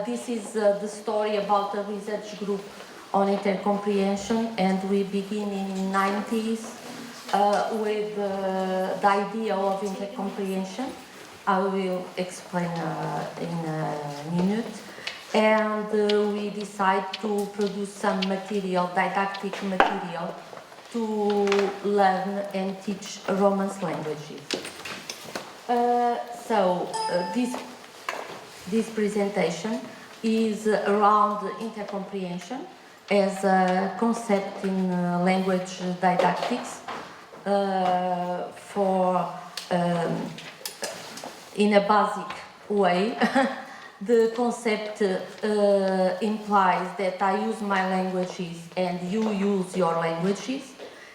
This is the story about a research group on intercomprehension, and we begin in the 90s with the idea of intercomprehension. I will explain in a minute. And we decide to produce some material, didactic material, to learn and teach Romance languages. This presentation is around intercomprehension as a concept in language didactics in a basic way. The concept implies that I use my languages and you use your languages,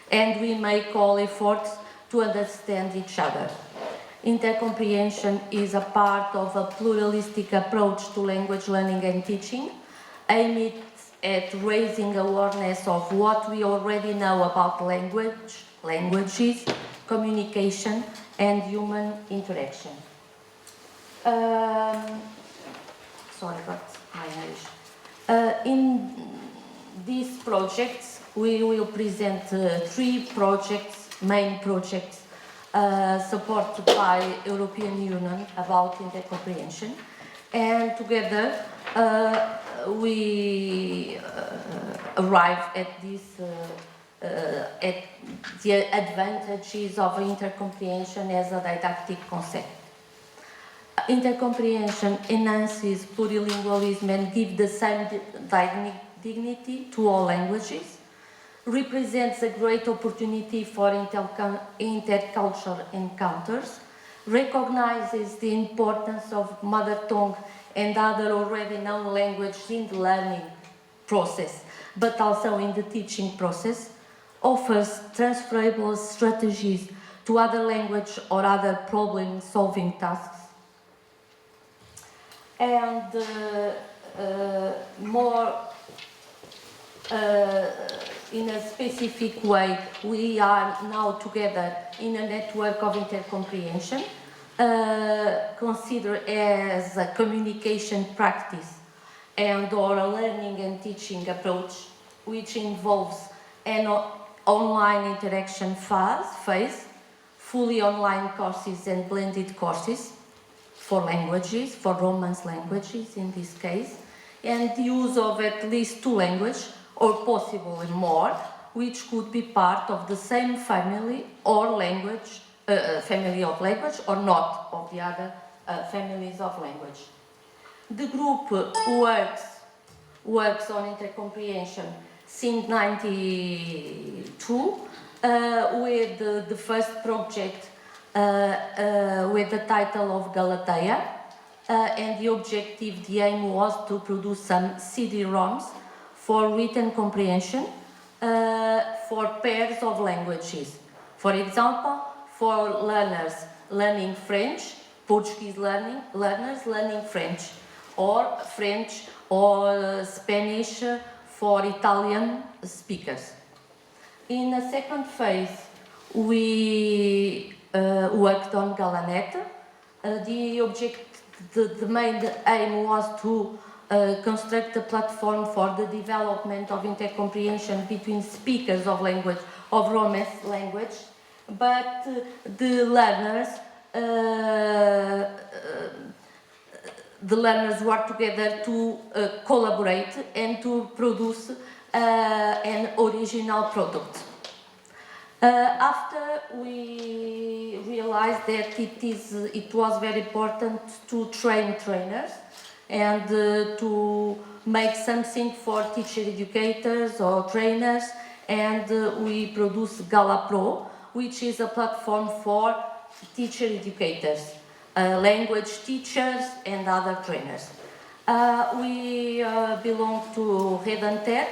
and we make all efforts to understand each other. Intercomprehension is a part of a pluralistic approach to language learning and teaching, aimed at raising awareness of what we already know about languages, communication, and human interaction. Sorry about my English. In these projects, we will present three projects, main projects, supported by European Union about intercomprehension, and together we arrive at the advantages of intercomprehension as a didactic concept. Intercomprehension enhances plurilingualism and gives the same dignity to all languages, represents a great opportunity for intercultural encounters, recognizes the importance of mother tongue and other already known languages in the learning process, but also in the teaching process, offers transferable strategies to other language or other problem-solving tasks, and more in a specific way, we are now together in a network of intercomprehension, considered as a communication practice and or a learning and teaching approach, which involves an online interaction phase, fully online courses and blended courses for languages, for Romance languages in this case, and the use of at least two languages, or possibly more, which could be part of the same family or language, family of language, or not of the other families of language. The group works on intercomprehension since 1992 with the first project with the title of Galatea, and the objective, the aim was to produce some CD-ROMs for written comprehension for pairs of languages. For example, for learners learning French, Portuguese learners learning French or Spanish for Italian speakers. In the second phase, we worked on Galanet. The main aim was to construct a platform for the development of intercomprehension between speakers of language, of Romance language, but the learners work together to collaborate and to produce an original product. After we realized that it was very important to train trainers and to make something for teacher educators or trainers, and we produced Gala Pro, which is a platform for teacher educators, language teachers and other trainers. We belong to Redanter,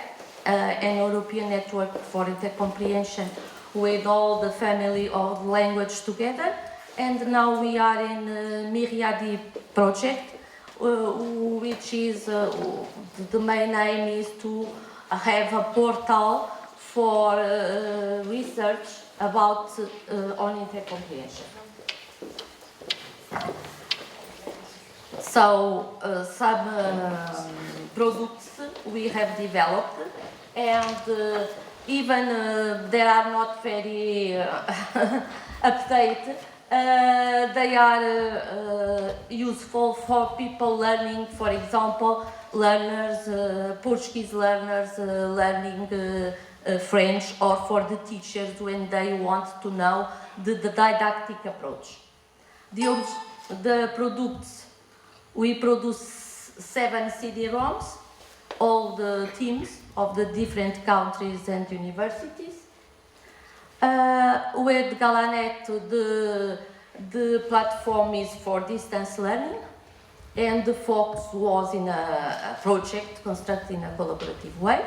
an European network for intercomprehension with all the family of language together, and now we are in Myriadi project, which is the main aim is to have a portal for research about on intercomprehension. some products we have developed, and even they are not very updated. They are useful for people learning, for example, Portuguese learners learning French, or for the teachers when they want to know the didactic approach. The products, we produce 7 CD-ROMs, all the teams of the different countries and universities. With Galanet, the platform is for distance learning, and the focus was in a project constructed in a collaborative way.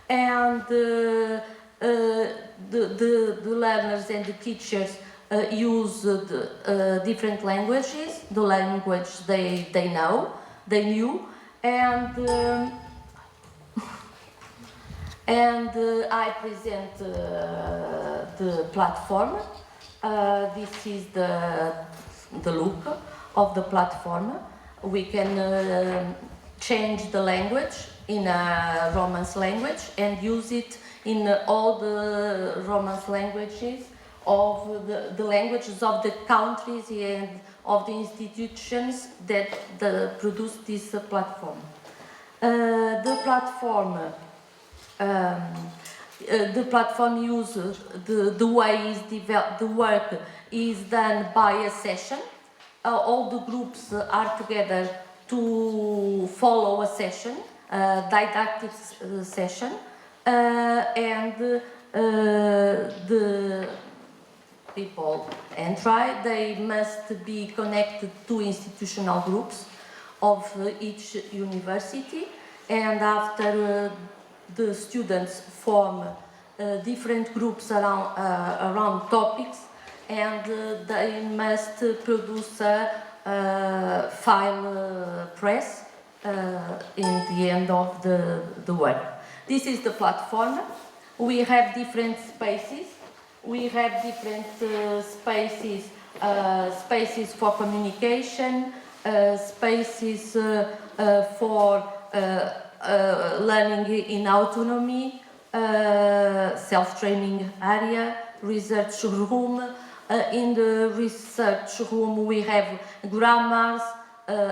And the learners and the teachers use different languages, the language they knew, and I present the platform. This is the look of the platform. We can change the language in a Romance language and use it in all the Romance languages of the languages of the countries and of the institutions that produce this platform. The platform uses the way the work is done by a session. All the groups are together to follow a session, a didactic session, and the people they must be connected to institutional groups of each university, and after the students form different groups around topics, and they must produce a file press in the end of the work. This is the platform. We have different spaces. We have different spaces for communication, spaces for learning in autonomy, self-training area, research room. In the research room we have grammars,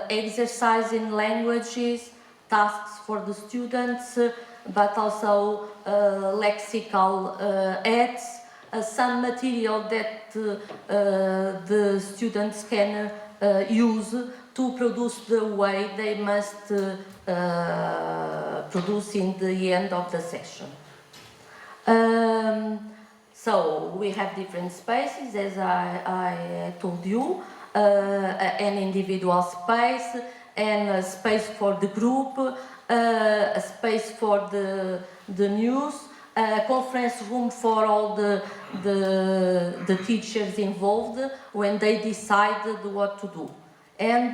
exercise in languages, tasks for the students, but also lexical aids, some material that the students can use to produce the way they must produce in the end of the session. So we have different spaces, as I told you, an individual space, and a space for the group, a space for the news, a conference room for all the teachers involved when they decide what to do. And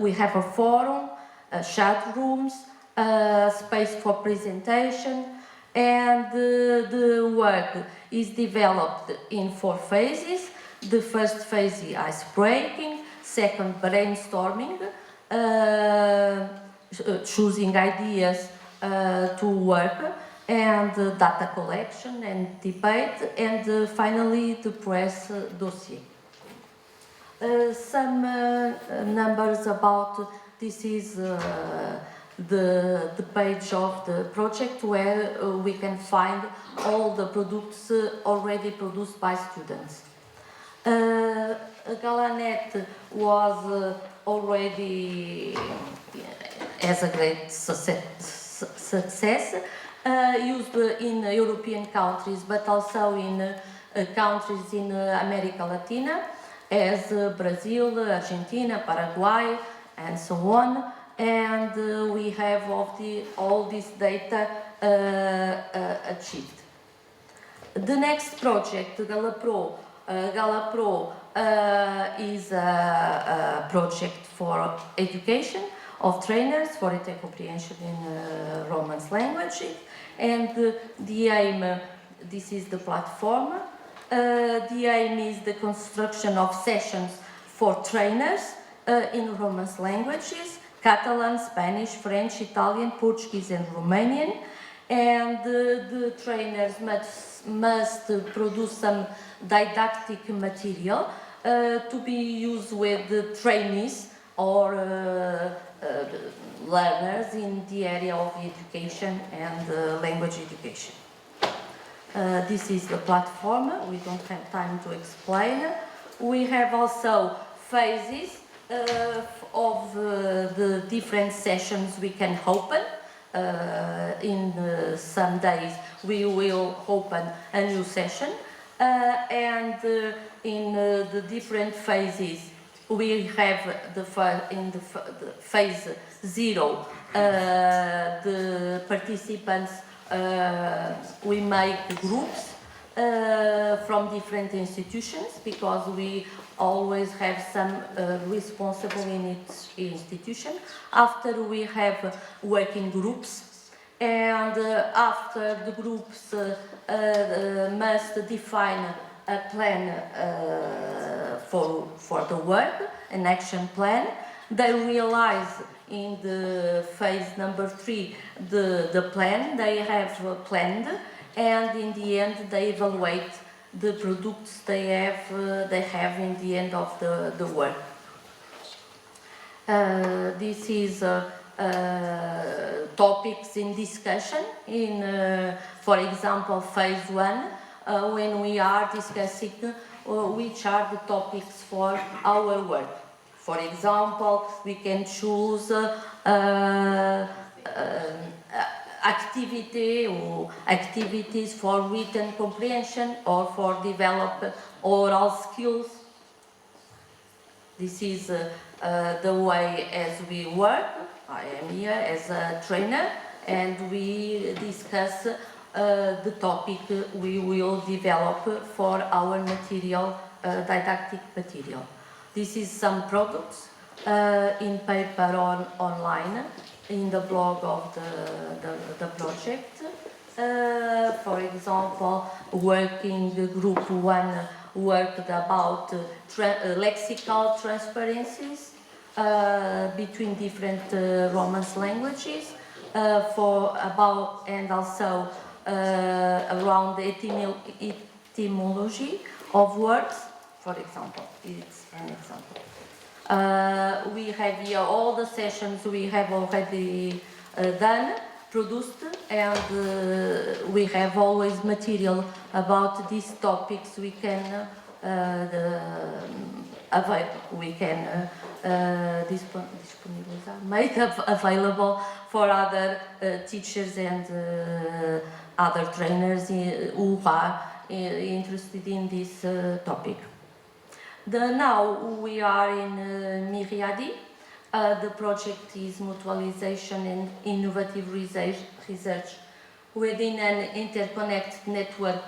we have a forum, chat rooms, space for presentation, and the work is developed in 4 phases. The first phase is ice breaking, second brainstorming, choosing ideas to work, and data collection and debate, and finally the press dossier. Some numbers about this is the page of the project where we can find all the products already produced by students. Galanet was already as a great success, used in European countries, but also in countries in America Latina, as Brazil, Argentina, Paraguay, and so on. And we have all this data achieved. The next project, GalaPro, is a project for education of trainers for written comprehension in Romance language, and the aim, this is the platform. The aim is the construction of sessions for trainers in Romance languages, Catalan, Spanish, French, Italian, Portuguese and Romanian. And the trainers must produce some didactic material to be used with the trainees or learners in the area of education and language education. This is the platform. We don't have time to explain. We have also phases of the different sessions we can open. In some days we will open a new session, and in the different phases we have the phase 0 the participants we make groups from different institutions, because we always have some responsible in each institution. After we have working groups, and after the groups must define a plan for the work, an action plan. They realize in the phase number 3 the plan they have planned, and in the end they evaluate the products they have in the end of the work. This is topics in discussion in, for example, phase 1, when we are discussing which are the topics for our work. For example, we can choose activities for written comprehension or for develop oral skills. This is the way as we work. I am here as a trainer, and we discuss the topic we will develop for our material, didactic material. This is some products in paper or online in the blog of the project. For example, working group 1 worked about lexical transparencies between different Romance languages, and also around the etymology of words. For example, it's an example. We have here all the sessions we have already done, produced, and we have always material about these topics we can make available for other teachers and other trainers who are interested in this topic. Now we are in Myriadi. The project is mutualization and innovative research within an interconnected network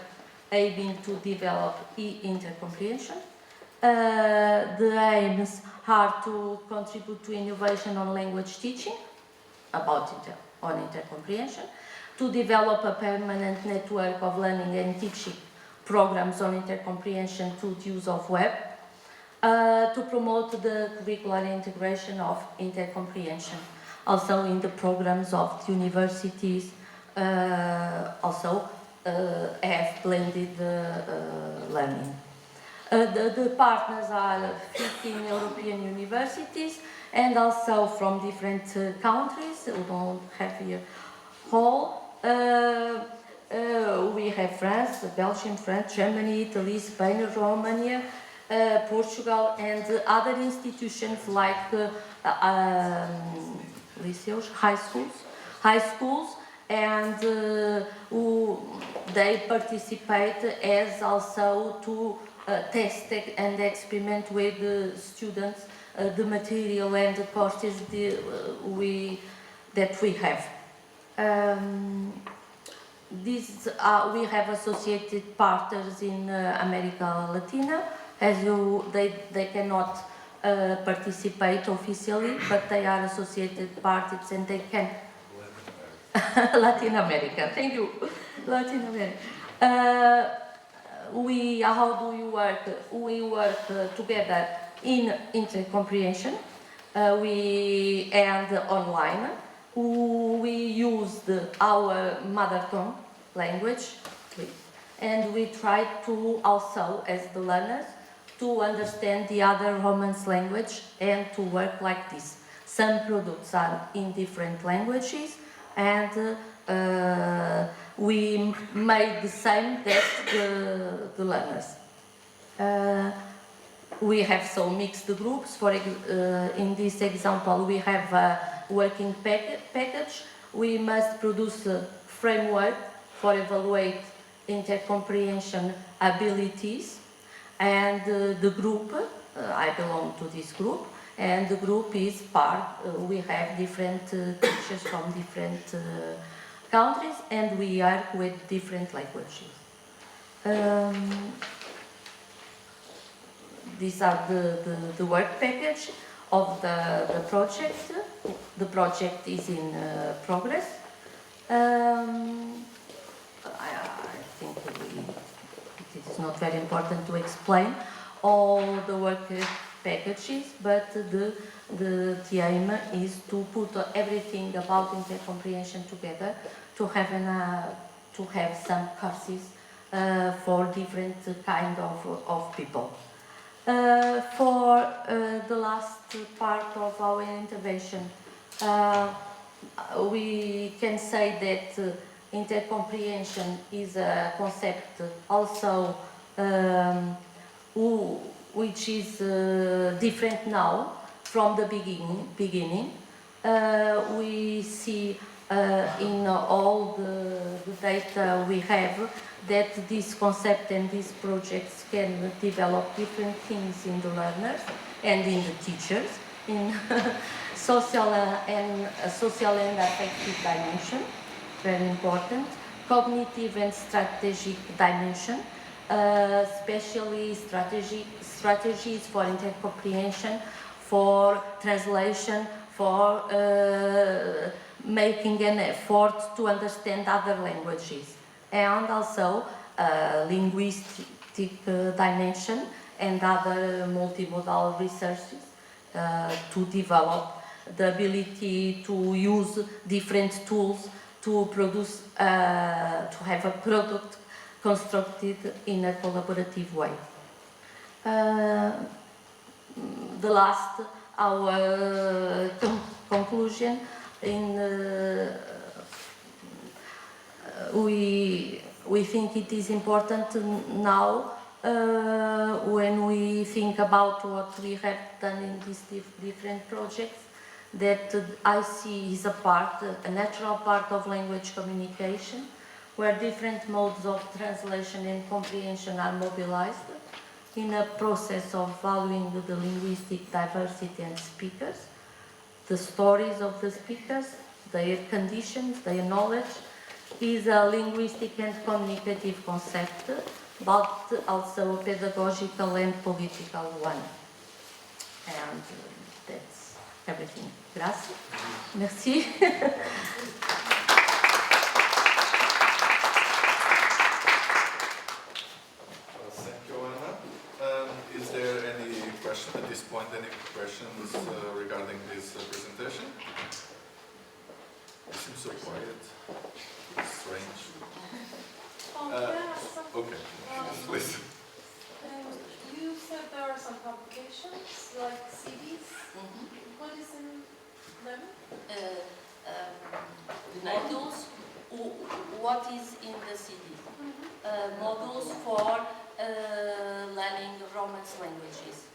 aiming to develop e-intercomprehension. The aims are to contribute to innovation on language teaching, on intercomprehension, to develop a permanent network of learning and teaching programs on intercomprehension through the use of web, to promote the curricular integration of intercomprehension, also in the programs of the universities, also have blended learning. The partners are 15 European universities and also from different countries. We don't have here all. We have France, Belgium, France, Germany, Italy, Spain, Romania, Portugal, and other institutions like lyceums, high schools, and they participate as also to test and experiment with the students the material and the courses that we have. We have associated partners in America Latina. As they cannot participate officially, but they are associated parties and they can. Latin America, thank you. Latin America. How do we work? We work together in intercomprehension and online. We used our mother tongue language, and we tried to also, as the learners, to understand the other Romance language and to work like this. Some products are in different languages, and we made the same that the learners. We have some mixed groups. In this example, we have a working package. We must produce a framework for evaluate intercomprehension abilities, and the group, I belong to this group, and the group is we have different teachers from different countries, and we are with different languages. These are the work package of the project. The project is in progress. I think it is not very important to explain all the work packages, but the aim is to put everything about intercomprehension together, to have some courses for different kind of people. For the last part of our intervention, we can say that intercomprehension is a concept also which is different now from the beginning. We see in all the data we have that this concept and these projects can develop different things in the learners and in the teachers, in social and affective dimension, very important, cognitive and strategic dimension, especially strategies for intercomprehension, for translation, for making an effort to understand other languages, and also linguistic dimension and other multimodal researches to develop the ability to use different tools to produce, to have a product constructed in a collaborative way. The last, our conclusion, we think it is important now when we think about what we have done in these different projects, that IC is a natural part of language communication, where different modes of translation and comprehension are mobilized in a process of valuing the linguistic diversity and speakers, the stories of the speakers, their conditions, their knowledge, is a linguistic and communicative concept, but also a pedagogical and political one. And that's everything. Gracias. Merci. Is there any question at this point? Any questions regarding this presentation? It seems so quiet. It's strange. Okay, please. You said there are some publications like CDs. What is in them? Modules. What is in the CD? Modules for learning Romance languages,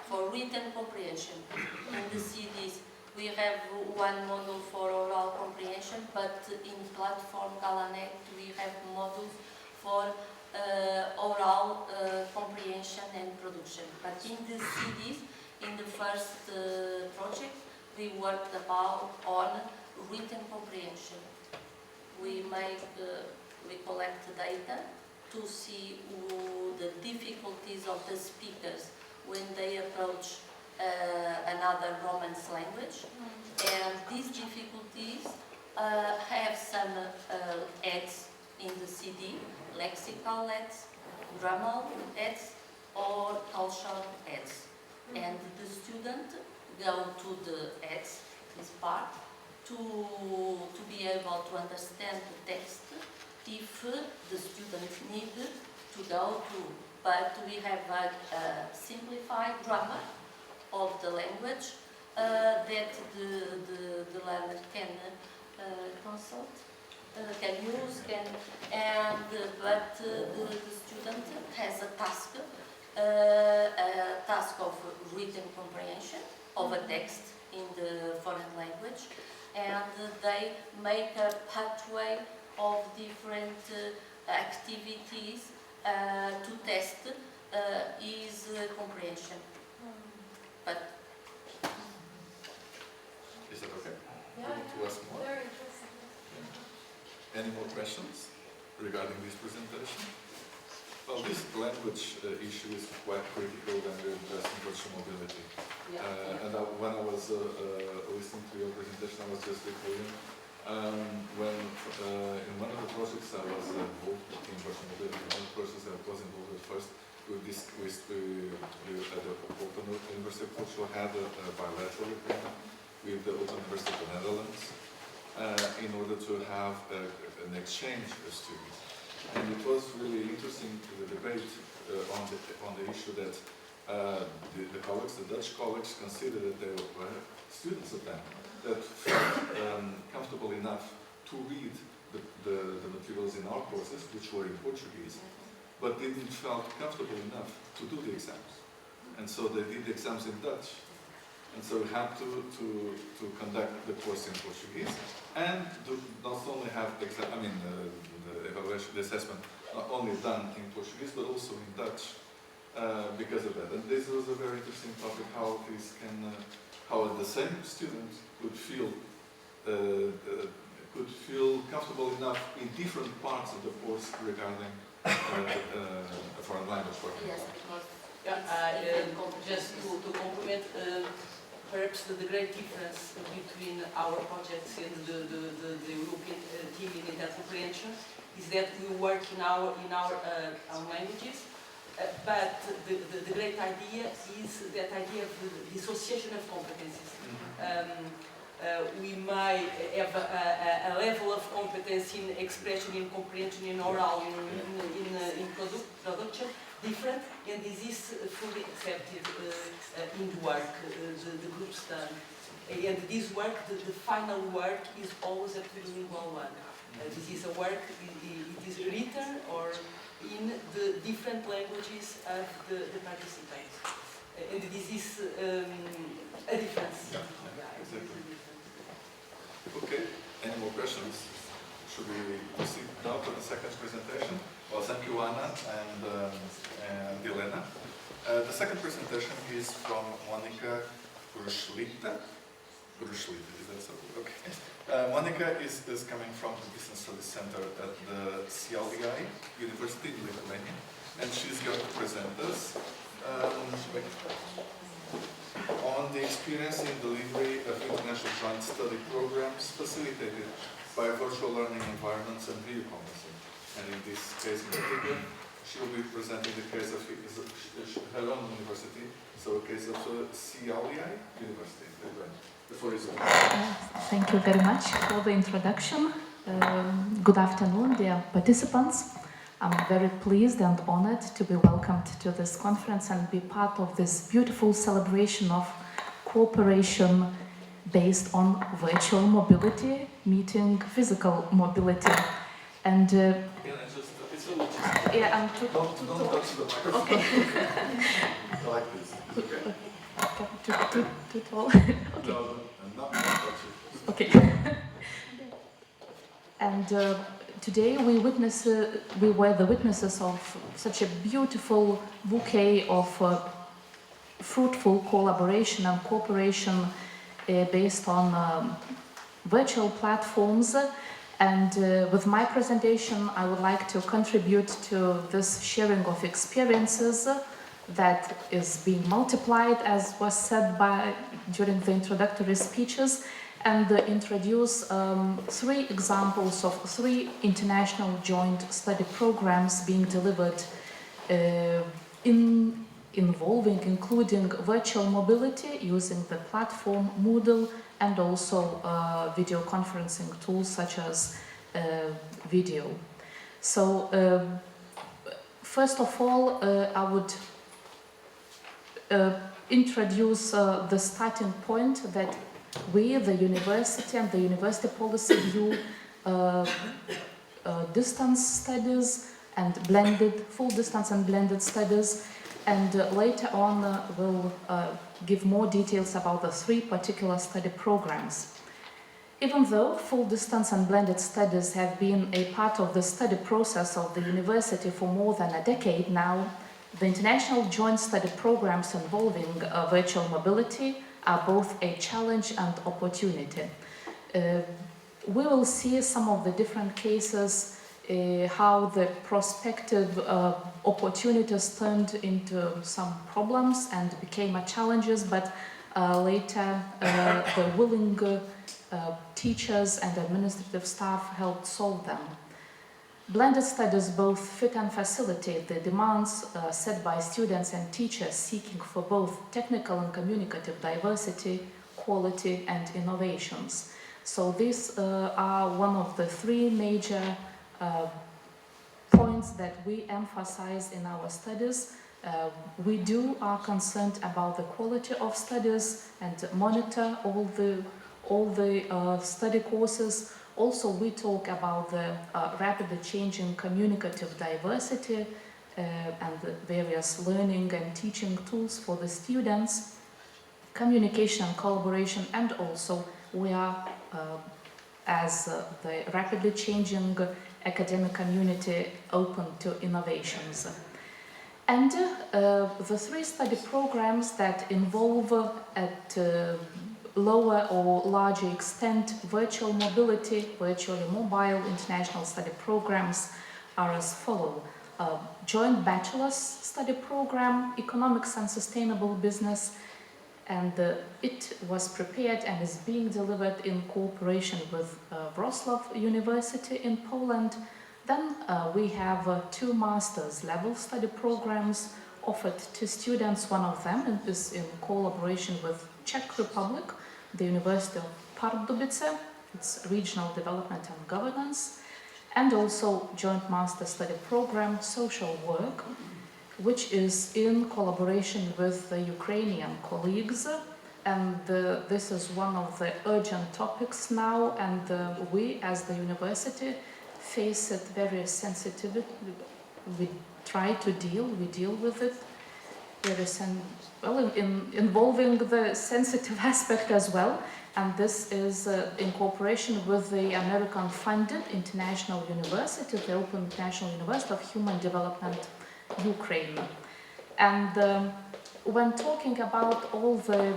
for written comprehension. In the CDs, we have one module for oral comprehension, but in platform Galanet, we have modules for oral comprehension and production. But in the CDs, in the first project, we worked on written comprehension. We collect data to see the difficulties of the speakers when they approach another Romance language, and these difficulties have some aids in the CD, lexical aids, grammar aids, or cultural aids. and the student go to the X, this part, to be able to understand the text if the student need to go to, but we have a simplified grammar of the language that the learner can consult, can use, but the student has a task of written comprehension of a text in the foreign language, and they make a pathway of different activities to test his comprehension. But Is that okay? Yeah, To ask more? very interesting. Any more questions regarding this presentation? Well, this language issue is quite critical when we're addressing virtual mobility. When I was listening to your presentation, I was just recalling when in one of the projects I was involved in virtual mobility, one of the projects I was involved with first, at the Open University of Portugal had a bilateral agreement with the Open University of the Netherlands in order to have an exchange of students. And it was really interesting the debate on the issue that the colleagues, the Dutch colleagues, considered that they were students of them that felt comfortable enough to read the materials in our courses, which were in Portuguese, but didn't felt comfortable enough to do the exams. And so they did the exams in Dutch. And so we had to conduct the course in Portuguese and to not only have the evaluation, the assessment not only done in Portuguese but also in Dutch because of that. And this was a very interesting topic, how this can, how the same student could feel comfortable enough in different parts of the course regarding a foreign language. yes, because just to complement, perhaps the great difference between our projects and the European team in Internet comprehension is that we work in our languages, but the great idea is that idea of the association of competencies. We may have a level of competence in expression, in comprehension, in oral, in production, different, and this is fully accepted in the work the groups done. And this work, the final work, is always a plurilingual one. This is a work, it is written or in the different languages of the participants. And this is a difference. Yeah, exactly. Okay, any more questions? Should we proceed now to the second presentation? Well, thank you, Anna and Elena. The second presentation is from Monica Bruschlita. Is that so? Okay. Monica is coming from the Business Studies Center at the CLDI University in Lithuania, and she's going to present us on the experience in delivery of international joint study programs facilitated by virtual learning environments and video conferencing. And in this case in particular, she will be presenting the case of her own university, so a case of CLDI University. The floor is yours. Thank you very much for the introduction. Good afternoon, dear participants. I'm very pleased and honored to be welcomed to this conference and be part of this beautiful celebration of cooperation based on virtual mobility, meeting physical mobility. And yeah, I'm don't touch the microphone. okay. Like this. Is it okay? Too tall. Okay. No, not touch it. Okay. And today we were the witnesses of such a beautiful bouquet of fruitful collaboration and cooperation based on virtual platforms. And with my presentation, I would like to contribute to this sharing of experiences that is being multiplied, as was said during the introductory speeches, and introduce 3 examples of 3 international joint study programs being delivered in including virtual mobility using the platform Moodle and also video conferencing tools such as video. So first of all, I would introduce the starting point that we, the university and the university policy view distance studies and full distance and blended studies, and later on we'll give more details about the 3 particular study programs. Even though full distance and blended studies have been a part of the study process of the university for more than a decade now, the international joint study programs involving virtual mobility are both a challenge and opportunity. We will see some of the different cases, how the prospective opportunities turned into some problems and became challenges, but later the willing teachers and administrative staff helped solve them. Blended studies both fit and facilitate the demands set by students and teachers seeking for both technical and communicative diversity, quality and innovations. So these are one of the 3 major points that we emphasize in our studies. We are concerned about the quality of studies and monitor all the study courses. Also, we talk about the rapidly changing communicative diversity and the various learning and teaching tools for the students, communication and collaboration, and also we are, as the rapidly changing academic community, open to innovations. And the 3 study programs that involve at lower or larger extent virtual mobility, virtually mobile international study programs are as follow. Joint bachelor's study program, Economics and Sustainable Business, and it was prepared and is being delivered in cooperation with Wrocław University in Poland. Then we have 2 master's level study programs offered to students. One of them is in collaboration with Czech Republic, the University of Pardubice, its Regional Development and Governance, and also joint master study program, Social Work, which is in collaboration with the Ukrainian colleagues. And this is one of the urgent topics now, and we as the university face it very sensitively. We try to deal with it involving the sensitive aspect as well, and this is in cooperation with the American-funded International University, the Open International University of Human Development, Ukraine. And when talking about all the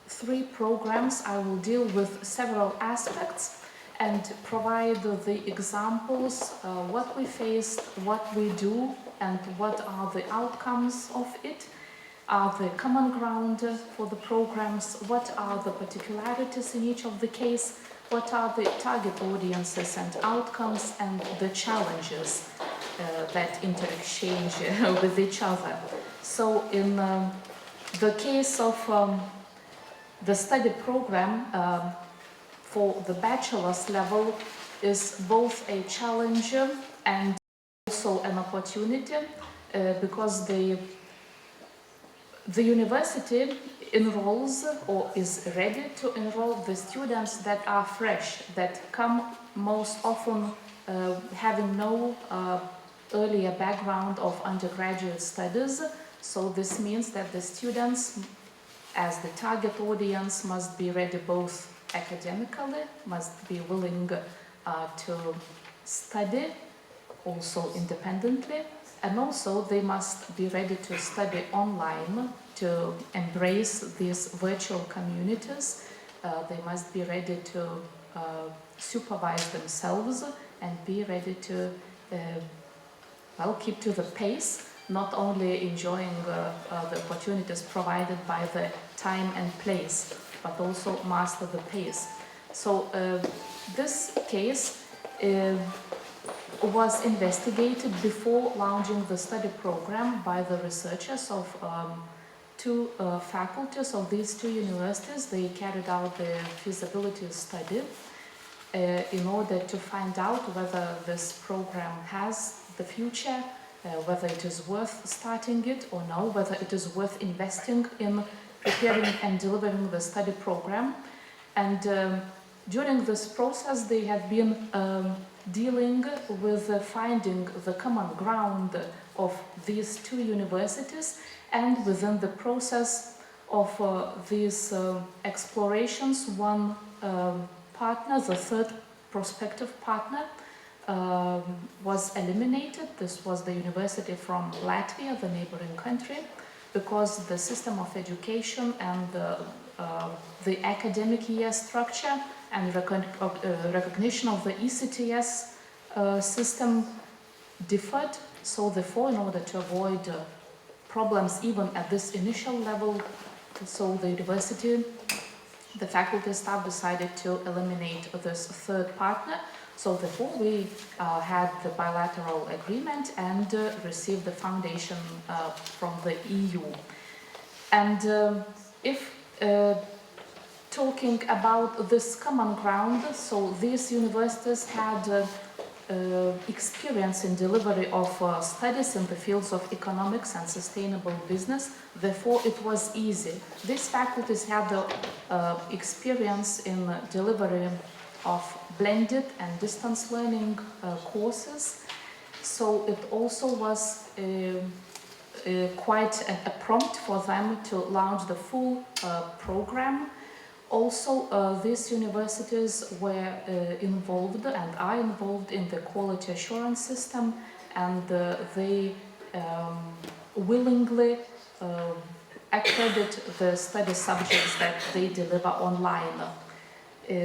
3 programs, I will deal with several aspects and provide the examples, what we faced, what we do, and what are the outcomes of it, are the common ground for the programs, what are the particularities in each of the case, what are the target audiences and outcomes, and the challenges that interchange with each other. So in the case of the study program for the bachelor's level is both a challenge and also an opportunity because the university enrolls or is ready to enroll the students that are fresh, that come most often having no earlier background of undergraduate studies. So this means that the students, as the target audience, must be ready both academically, must be willing to study also independently, and also they must be ready to study online, to embrace these virtual communities. They must be ready to supervise themselves and be ready to keep to the pace, not only enjoying the opportunities provided by the time and place, but also master the pace. So this case was investigated before launching the study program by the researchers of two faculties of these two universities. They carried out the feasibility study in order to find out whether this program has the future, whether it is worth starting it or no, whether it is worth investing in preparing and delivering the study program. And during this process, they have been dealing with finding the common ground of these two universities, and within the process of these explorations, one partner, the third prospective partner, was eliminated. This was the university from Latvia, the neighboring country, because the system of education and the academic year structure and recognition of the ECTS system differed. So therefore, in order to avoid problems even at this initial level, so the university, the faculty staff decided to eliminate this third partner. So therefore, we had the bilateral agreement and received the foundation from the EU. And if talking about this common ground, so these universities had experience in delivery of studies in the fields of economics and sustainable business. Therefore, it was easy. These faculties had the experience in delivery of blended and distance learning courses. So it also was quite a prompt for them to launch the full program. Also, these universities were involved and are involved in the quality assurance system, and they willingly accredit the study subjects that they deliver online.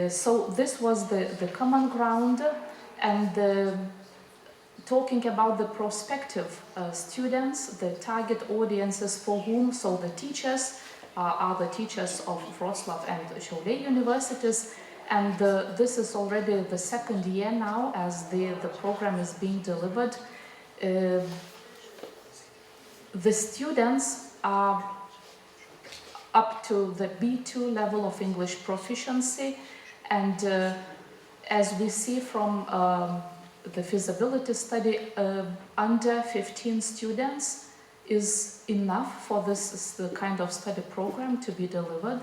So this was the common ground. And talking about the prospective students, the target audiences for whom, so the teachers are the teachers of Wrocław and Šiauliai universities, and this is already the second year now as the program is being delivered. The students are up to the B2 level of English proficiency, and as we see from the feasibility study, under 15 students is enough for this kind of study program to be delivered.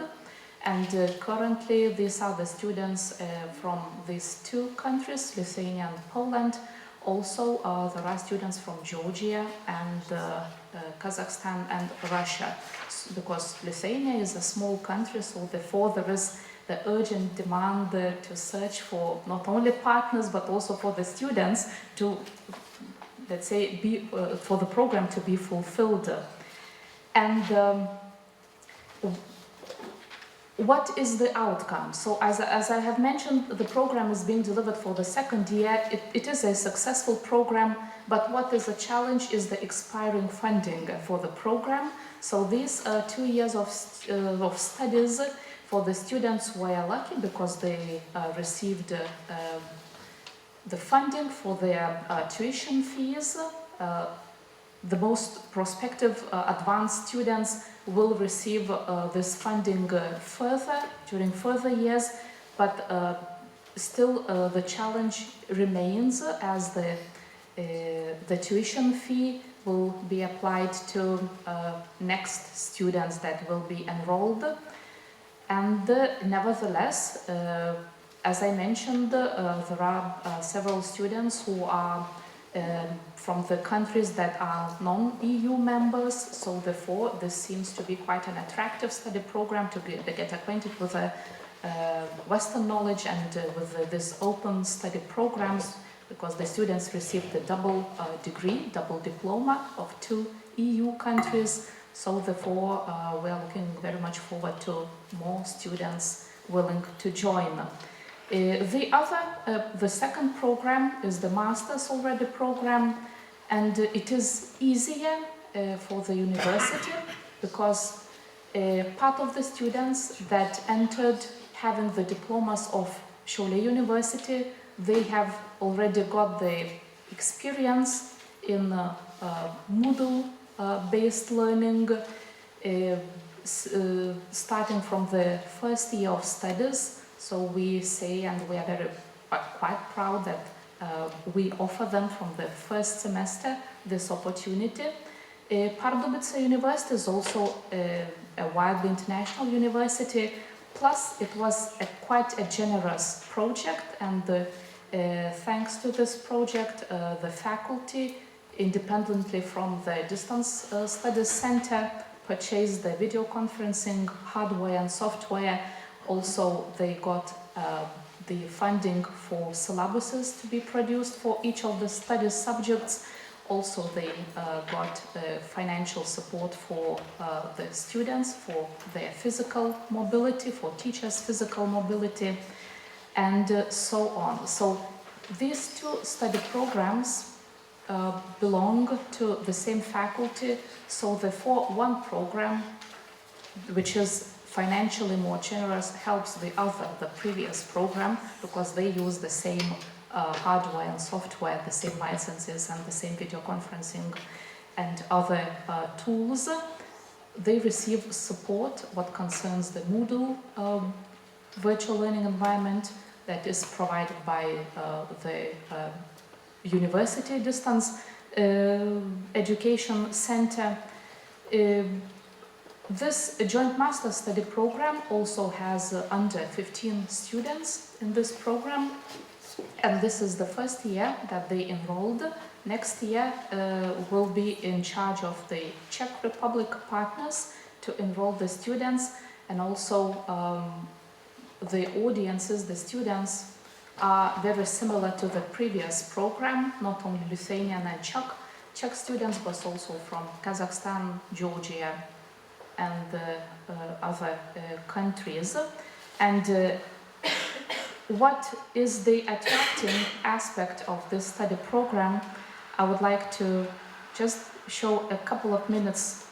And currently these are the students from these two countries, Lithuania and Poland. Also there are students from Georgia and Kazakhstan and Russia, because Lithuania is a small country, so therefore there is the urgent demand to search for not only partners but also for the students to, let's say, for the program to be fulfilled. And what is the outcome? So as I have mentioned, the program is being delivered for the second year. It is a successful program, but what is a challenge is the expiring funding for the program. So these 2 years of studies for the students were lucky because they received the funding for their tuition fees. The most prospective advanced students will receive this funding during further years, but still the challenge remains, as the tuition fee will be applied to next students that will be enrolled. And nevertheless, as I mentioned, there are several students who are from the countries that are non-EU members, so therefore this seems to be quite an attractive study program to get acquainted with Western knowledge and with this open study programs, because the students receive the double degree, double diploma of 2 EU countries. So therefore we are looking very much forward to more students willing to join. The second program is the master's already program, and it is easier for the university because part of the students that entered having the diplomas of Šiauliai University, they have already got the experience in Moodle based learning, starting from the first year of studies. So we say, and we are quite proud that we offer them from the first semester this opportunity. Pardubice University is also a widely international university. Plus, it was quite a generous project, and thanks to this project, the faculty, independently from the distance studies center, purchased the video conferencing hardware and software. Also, they got the funding for syllabuses to be produced for each of the study subjects. Also, they got financial support for the students, for their physical mobility, for teachers' physical mobility, and so on. So these two study programs belong to the same faculty. So the one program, which is financially more generous, helps the other, the previous program, because they use the same hardware and software, the same licenses and the same video conferencing and other tools. They receive support what concerns the Moodle virtual learning environment that is provided by the University Distance Education Center. This joint master study program also has under 15 students in this program, and this is the first year that they enrolled. Next year will be in charge of the Czech Republic partners to enroll the students, and also the audiences, the students, are very similar to the previous program, not only Lithuanian and Czech students, but also from Kazakhstan, Georgia, and other countries. And what is the attracting aspect of this study program? I would like to just show a couple of minutes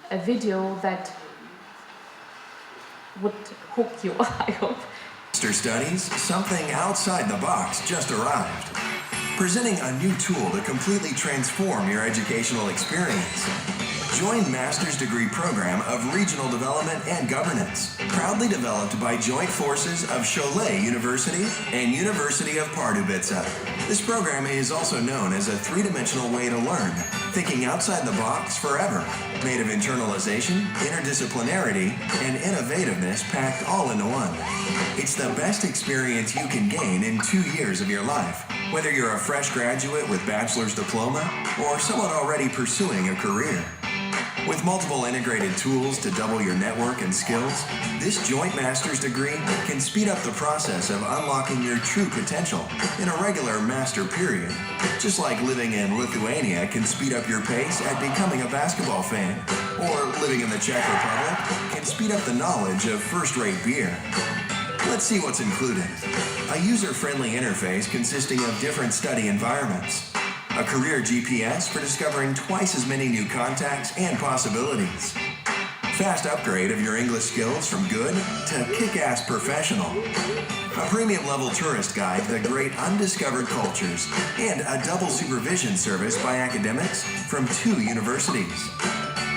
a video that would hook you, I hope. Master Studies, something outside the box just arrived. Presenting a new tool to completely transform your educational experience. Joint Master's Degree Program of Regional Development and Governance, proudly developed by joint forces of Cholet University and University of Pardubice. This program is also known as a three-dimensional way to learn, thinking outside the box forever, made of internalization, interdisciplinarity, and innovativeness packed all into one. It's the best experience you can gain in 2 years of your life, whether you're a fresh graduate with bachelor's diploma or someone already pursuing a career. With multiple integrated tools to double your network and skills, this joint master's degree can speed up the process of unlocking your true potential in a regular master period. Just like living in Lithuania can speed up your pace at becoming a basketball fan, or living in the Czech Republic can speed up the knowledge of first-rate beer. Let's see what's included. A user-friendly interface consisting of different study environments. A career GPS for discovering twice as many new contacts and possibilities. Fast upgrade of your English skills from good to kick-ass professional. A premium level tourist guide to the great undiscovered cultures, and a double supervision service by academics from 2 universities.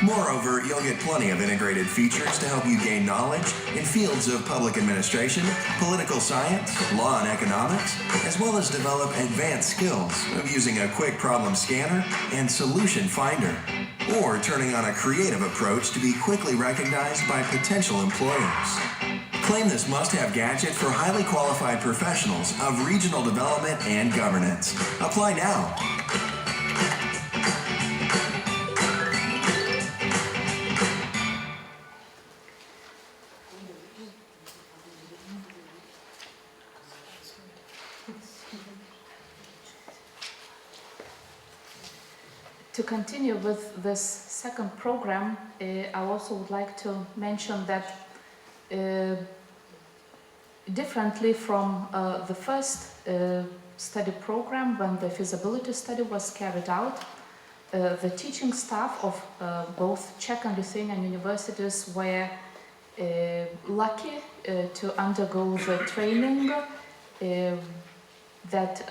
Moreover, you'll get plenty of integrated features to help you gain knowledge in fields of public administration, political science, law and economics, as well as develop advanced skills of using a quick problem scanner and solution finder, or turning on a creative approach to be quickly recognized by potential employers. Claim this must-have gadget for highly qualified professionals of regional development and governance. Apply now. To continue with this second program, I also would like to mention that differently from the first study program, when the feasibility study was carried out, the teaching staff of both Czech and Lithuanian universities were lucky to undergo the training that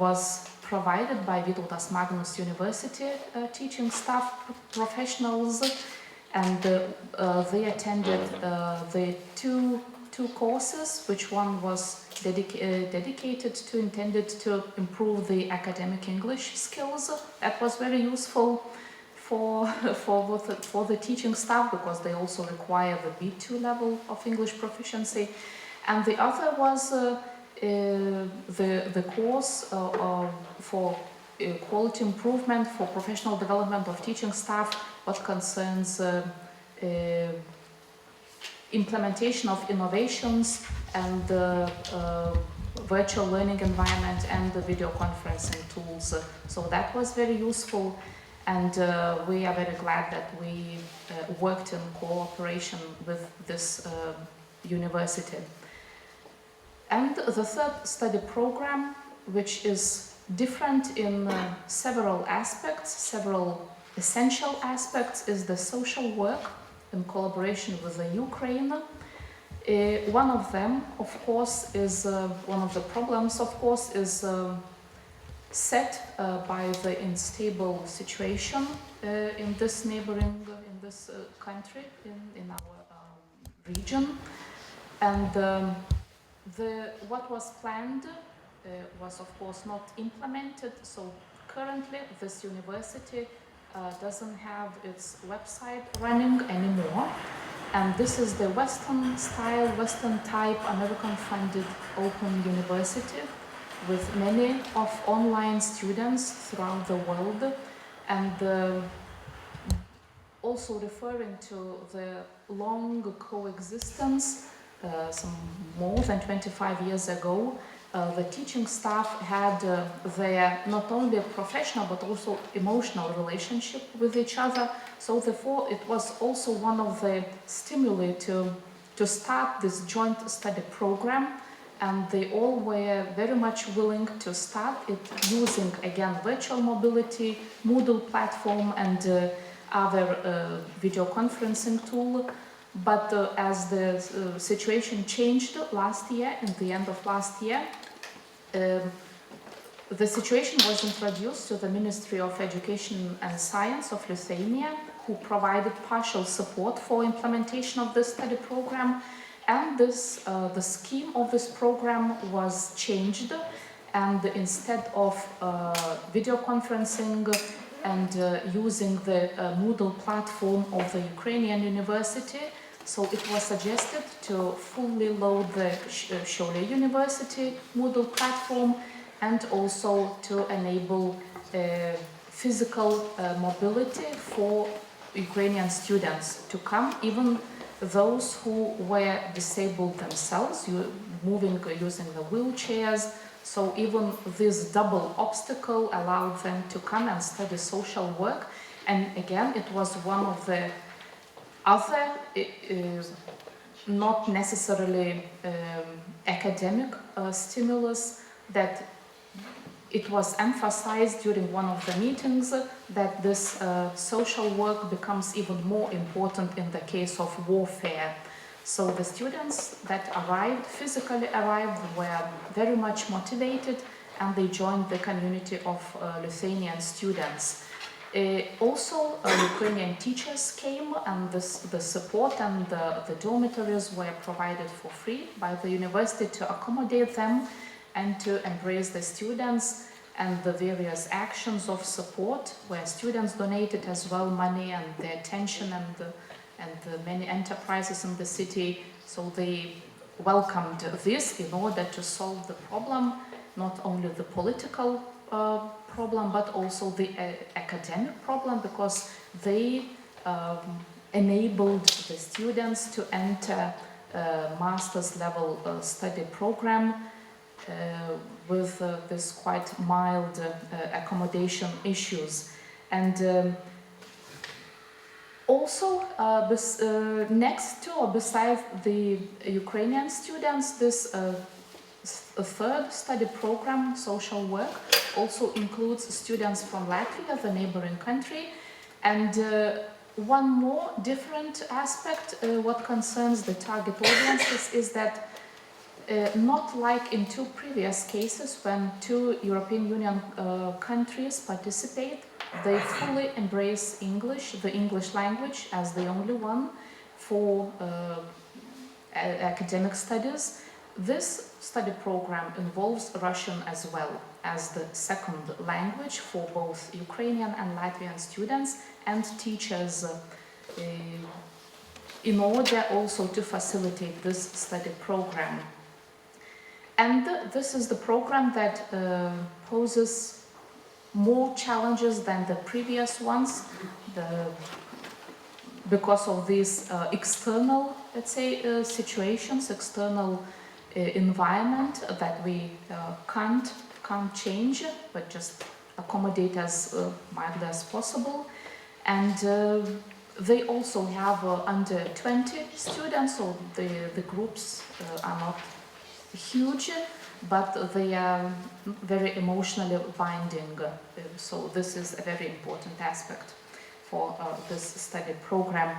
was provided by Vytautas Magnus University teaching staff professionals, and they attended the two courses, which one was intended to improve the academic English skills. That was very useful for the teaching staff, because they also require the B2 level of English proficiency. And the other was the course for quality improvement, for professional development of teaching staff, what concerns implementation of innovations and virtual learning environment and the video conferencing tools. So that was very useful, and we are very glad that we worked in cooperation with this university. And the third study program, which is different in several aspects, several essential aspects, is the social work in collaboration with the Ukraine. One of them, of course, is one of the problems, of course, is set by the unstable situation in this neighboring, in this country, in our region. And what was planned was, of course, not implemented. So currently, this university doesn't have its website running anymore. And this is the Western style, Western type, American-funded open university with many of online students throughout the world, and also referring to the long coexistence. Some more than 25 years ago, the teaching staff had their not only professional but also emotional relationship with each other. So therefore, it was also one of the stimuli to start this joint study program, and they all were very much willing to start it using, again, virtual mobility, Moodle platform, and other video conferencing tool. But as the situation changed last year, in the end of last year, the situation was introduced to the Ministry of Education and Science of Lithuania, who provided partial support for implementation of this study program. And this, the scheme of this program was changed, and instead of video conferencing and using the Moodle platform of the Ukrainian university, so it was suggested to fully load the Šiauliai University Moodle platform, and also to enable physical mobility for Ukrainian students to come, even those who were disabled themselves, moving using the wheelchairs. So even this double obstacle allowed them to come and study social work. And again, it was one of the other, not necessarily academic stimulus, that it was emphasized during one of the meetings that this social work becomes even more important in the case of warfare. So the students that arrived, physically arrived, were very much motivated, and they joined the community of Lithuanian students. Also, Ukrainian teachers came, and the support and the dormitories were provided for free by the university to accommodate them and to embrace the students, and the various actions of support where students donated as well money and their attention, and the many enterprises in the city. So they welcomed this in order to solve the problem, not only the political problem, but also the academic problem, because they enabled the students to enter a master's level study program with this quite mild accommodation issues. And also, next to or besides the Ukrainian students, this a third study program, social work, also includes students from Latvia, the neighboring country. And one more different aspect, what concerns the target audiences, is that not like in two previous cases when two European Union countries participate, they fully embrace English, the English language, as the only one for academic studies. This study program involves Russian as well as the second language for both Ukrainian and Latvian students and teachers, in order also to facilitate this study program. And this is the program that poses more challenges than the previous ones, because of these external, let's say, situations, external environment that we can't change, but just accommodate as mildly as possible. And they also have under 20 students, so the groups are not huge, but they are very emotionally binding. So this is a very important aspect for this study program.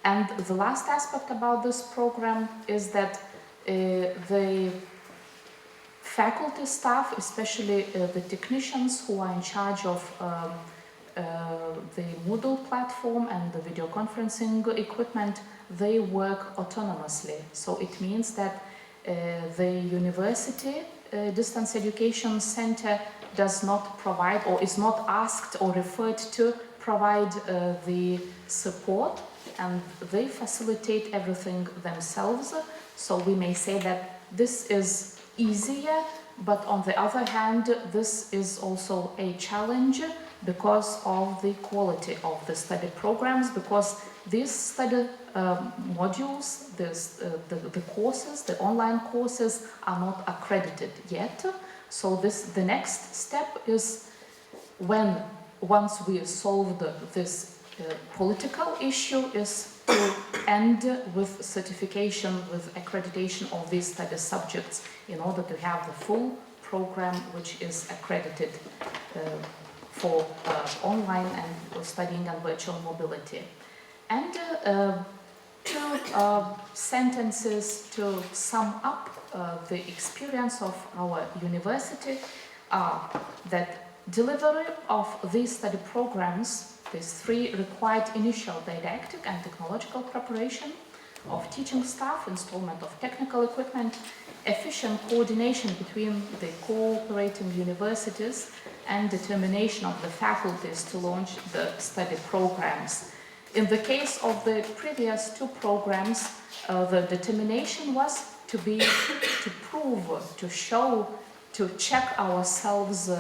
And the last aspect about this program is that the faculty staff, especially the technicians who are in charge of the Moodle platform and the video conferencing equipment, they work autonomously. So it means that the university distance education center does not provide or is not asked or referred to provide the support, and they facilitate everything themselves. So we may say that this is easier, but on the other hand, this is also a challenge because of the quality of the study programs, because these study modules, the courses, the online courses are not accredited yet. So the next step is once we solved this political issue, is to end with certification, with accreditation of these study subjects in order to have the full program which is accredited for online and studying and virtual mobility. And two sentences to sum up the experience of our university are that delivery of these study programs, these three required initial didactic and technological preparation of teaching staff, installment of technical equipment, efficient coordination between the cooperating universities, and determination of the faculties to launch the study programs. In the case of the previous two programs, the determination was to prove, to show, to check ourselves,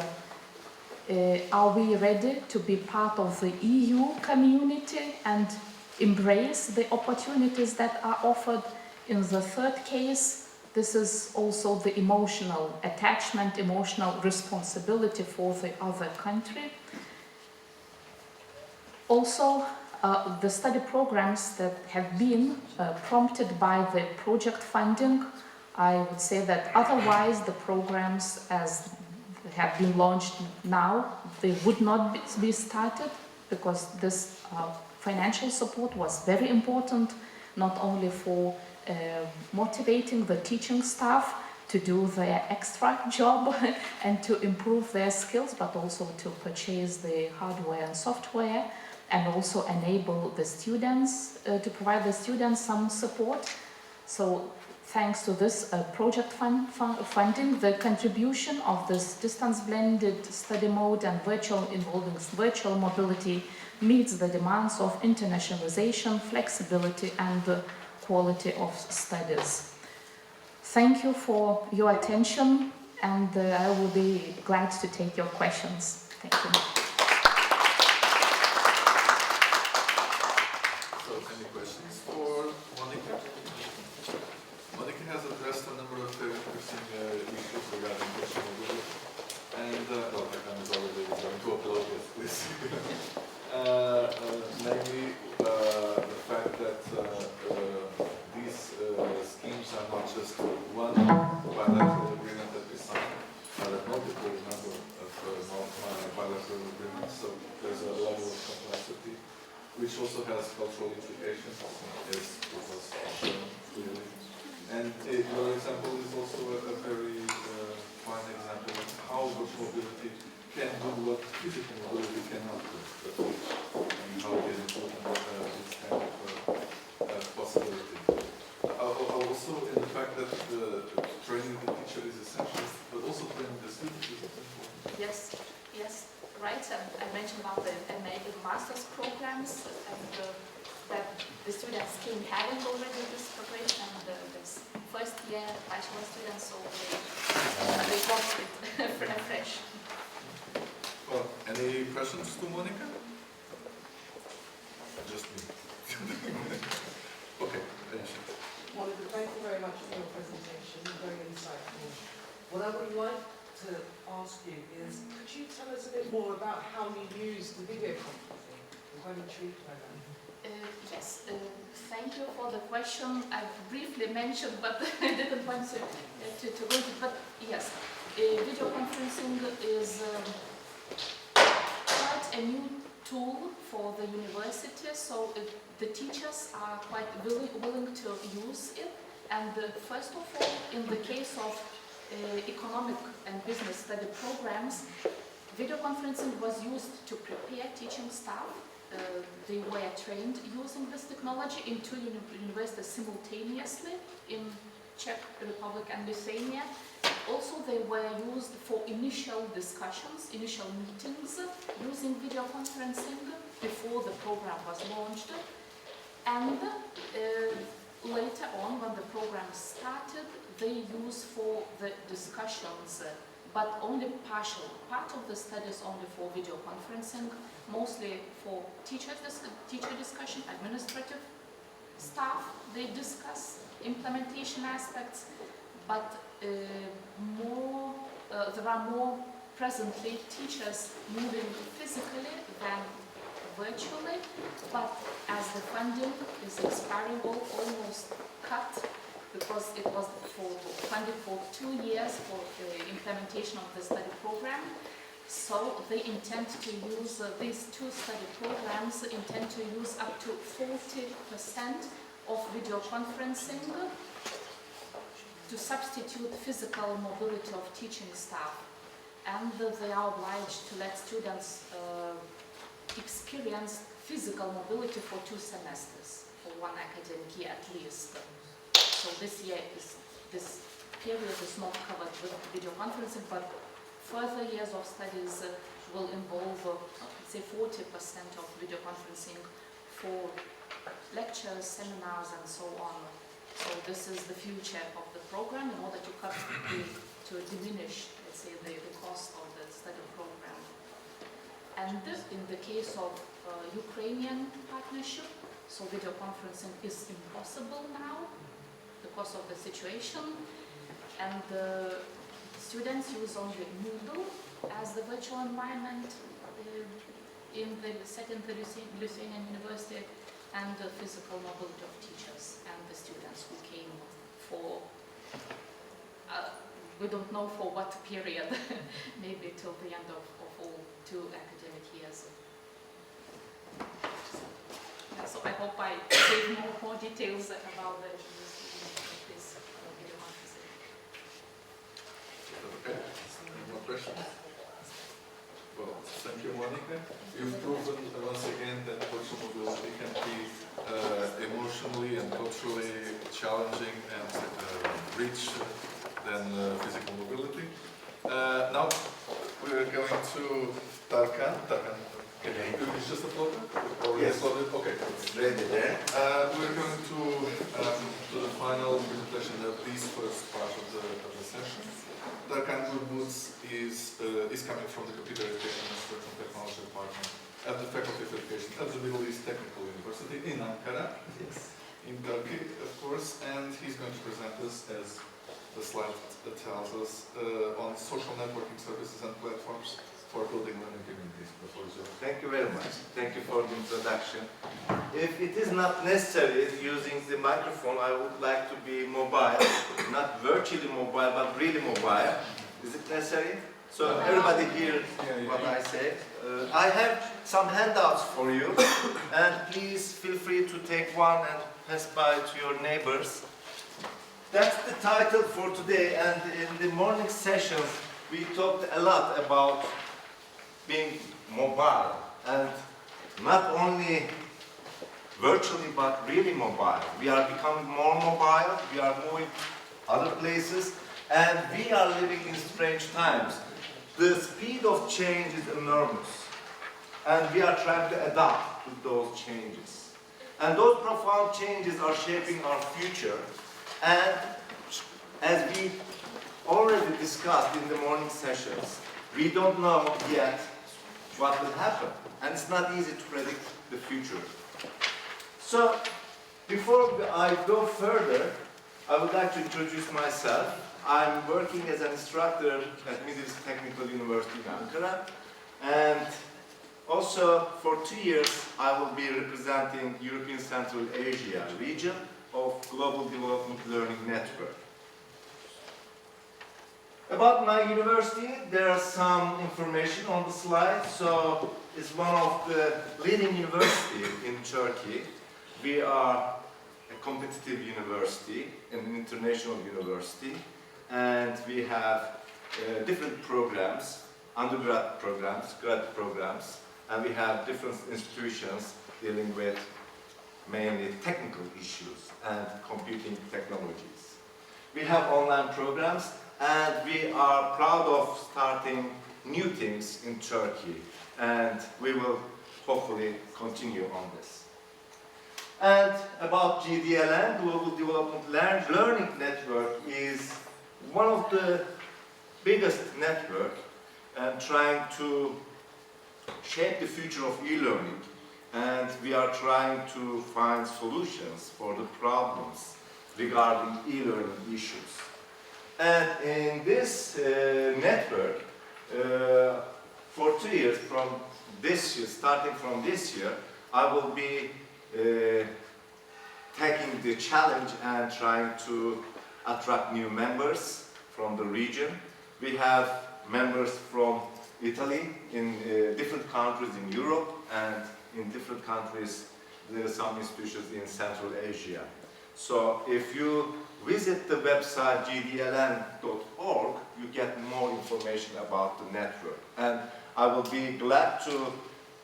are we ready to be part of the EU community and embrace the opportunities that are offered. In the third case, this is also the emotional attachment, emotional responsibility for the other country. Also, the study programs that have been prompted by the project funding, I would say that otherwise the programs as have been launched now, they would not be started, because this financial support was very important, not only for motivating the teaching staff to do their extra job and to improve their skills, but also to purchase the hardware and software, and also enable the students, to provide the students some support. So thanks to this project funding, the contribution of this distance blended study mode and involving virtual mobility meets the demands of internationalization, flexibility, and the quality of studies. Thank you for your attention, and I will be glad to take your questions. Thank you. So, any questions for Monica? Monica has addressed a number of very interesting issues regarding virtual mobility, and well, my time is already going to upload this, please. Namely, the fact that these schemes are not just one bilateral agreement that we sign, but a multiple number of bilateral agreements. So there's a level of complexity, which also has cultural implications, as it was shown clearly. And your example is also right. I mentioned about the MA and master's programs, and that the students came having already this preparation, and this first year bachelor students, so they got it fresh. Well, any questions to Monica? Just me. Okay, Yaşar. Monica, thank you very much for your presentation, very insightful. What I would like to ask you is, could you tell us a bit more about how you use the video conferencing, the Tree program? Yes, thank you for the question. I briefly mentioned, but I didn't want to go into it. But yes, video conferencing is quite a new tool for the university, so the teachers are quite willing to use it. And first of all, in the case of economic and business study programs, video conferencing was used to prepare teaching staff. They were trained using this technology in two universities simultaneously, in Czech Republic and Lithuania. Also, they were used for initial discussions, initial meetings, using video conferencing before the program was launched. And later on, when the program started, they use for the discussions, but only partial. Part of the studies only for video conferencing, mostly for teacher discussion, administrative staff, they discuss implementation aspects, but there are more presently teachers moving physically than virtually, but as the funding is expiring or almost cut, because it was funded for 2 years for the implementation of the study program, so they intend to use these two study programs, intend to use up to 40% of video conferencing to substitute physical mobility of teaching staff. And they are obliged to let students experience physical mobility for 2 semesters, for 1 academic year at least. So this year, this period is not covered with video conferencing, but further years of studies will involve, let's say, 40% of video conferencing for lectures, seminars, and so on. So this is the future of the program in order to diminish, let's say, the cost of the study program. And in the case of Ukrainian partnership, so video conferencing is impossible now because of the situation, and students use only Moodle as the virtual environment in the second Lithuanian university, and the physical mobility of teachers and the students who came for, we don't know for what period, maybe till the end of all 2 academic years. Yeah, so I hope I gave more details about this video conferencing. Okay, any more questions? Well, thank you, Monica. You've proven once again that virtual mobility can be emotionally and culturally challenging and rich than physical mobility. Now we're going to Tarkan. Tarkan, can you use just a photo? Yes. Okay. Ready there. We're going to the final presentation of this first part of the session. Tarkan is coming from the Computer Education and Instruction Technology Department at the Faculty of Education at the Middle East Technical University in Ankara, Yes. in Turkey, of course, and he's going to present us, as the slide tells us, on social networking services and platforms for building learning communities. Thank you very much. Thank you for the introduction. If it is not necessary using the microphone, I would like to be mobile, not virtually mobile, but really mobile. Is it necessary? So everybody hear what I say. I have some handouts for you, and please feel free to take one and pass by to your neighbors. That's the title for today, and in the morning sessions we talked a lot about being mobile, and not only virtually but really mobile. We are becoming more mobile, we are moving other places, and we are living in strange times. The speed of change is enormous. and we are trying to adapt to those changes. And those profound changes are shaping our future, and as we already discussed in the morning sessions, we don't know yet what will happen, and it's not easy to predict the future. So, before I go further, I would like to introduce myself. I'm working as an instructor at Middle East Technical University in Ankara, and also for 2 years I will be representing European Central Asia region of Global Development Learning Network. About my university, there are some information on the slide. So it's one of the leading universities in Turkey. We are a competitive university, an international university, and we have different programs, undergrad programs, grad programs, and we have different institutions dealing with mainly technical issues and computing technologies. We have online programs, and we are proud of starting new things in Turkey, and we will hopefully continue on this. And about GDLN, Global Development Learning Network, is one of the biggest network trying to shape the future of e-learning, and we are trying to find solutions for the problems regarding e-learning issues. And in this network, for 2 years from this year, starting from this year, I will be taking the challenge and trying to attract new members from the region. We have members from Italy, in different countries in Europe, and in different countries, there are some institutions in Central Asia. So if you visit the website gdln.org, you get more information about the network. And I will be glad to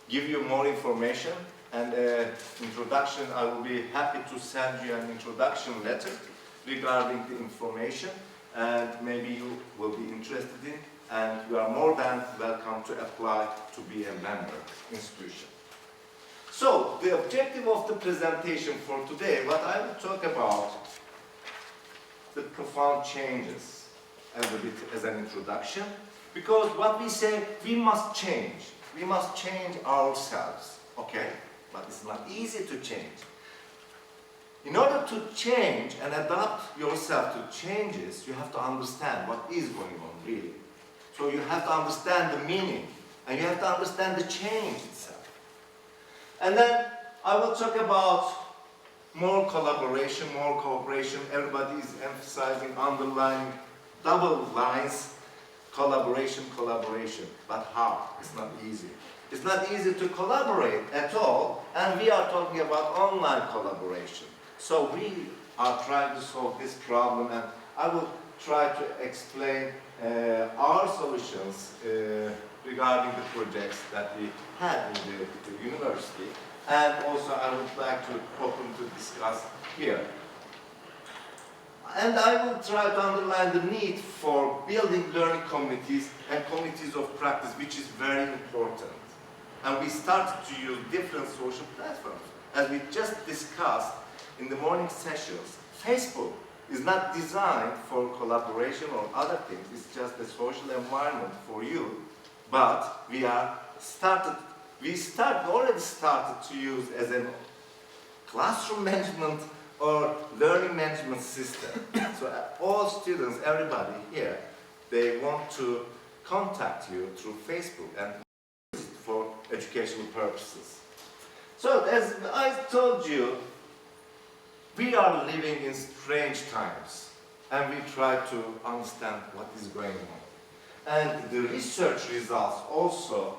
give you more information and introduction. I will be happy to send you an introduction letter regarding the information, and maybe you will be interested in, and you are more than welcome to apply to be a member institution. So, the objective of the presentation for today, what I will talk about, the profound changes a little bit as an introduction, because what we say, we must change ourselves, okay? But it's not easy to change. In order to change and adapt yourself to changes, you have to understand what is going on really. So you have to understand the meaning, and you have to understand the change itself. And then I will talk about more collaboration, more cooperation. Everybody is emphasizing, underlining, double lines, collaboration, collaboration. But how? It's not easy. It's not easy to collaborate at all, and we are talking about online collaboration. So we are trying to solve this problem, and I will try to explain our solutions regarding the projects that we had in the university, and also I would like to open to discuss here. And I will try to underline the need for building learning communities and communities of practice, which is very important. And we started to use different social platforms. As we just discussed in the morning sessions, Facebook is not designed for collaboration or other things. It's just a social environment for you. But we already started to use as a classroom management or learning management system. So all students, everybody here, they want to contact you through Facebook and use it for educational purposes. So as I told you, we are living in strange times, and we try to understand what is going on. And the research results also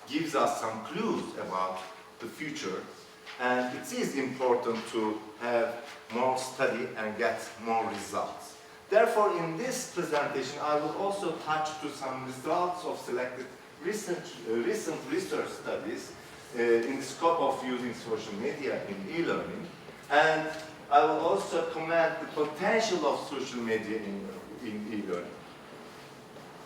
gives us some clues about the future, and it is important to have more study and get more results. Therefore, in this presentation, I will also touch to some results of selected recent research studies in the scope of using social media in e-learning, and I will also comment the potential of social media in e-learning.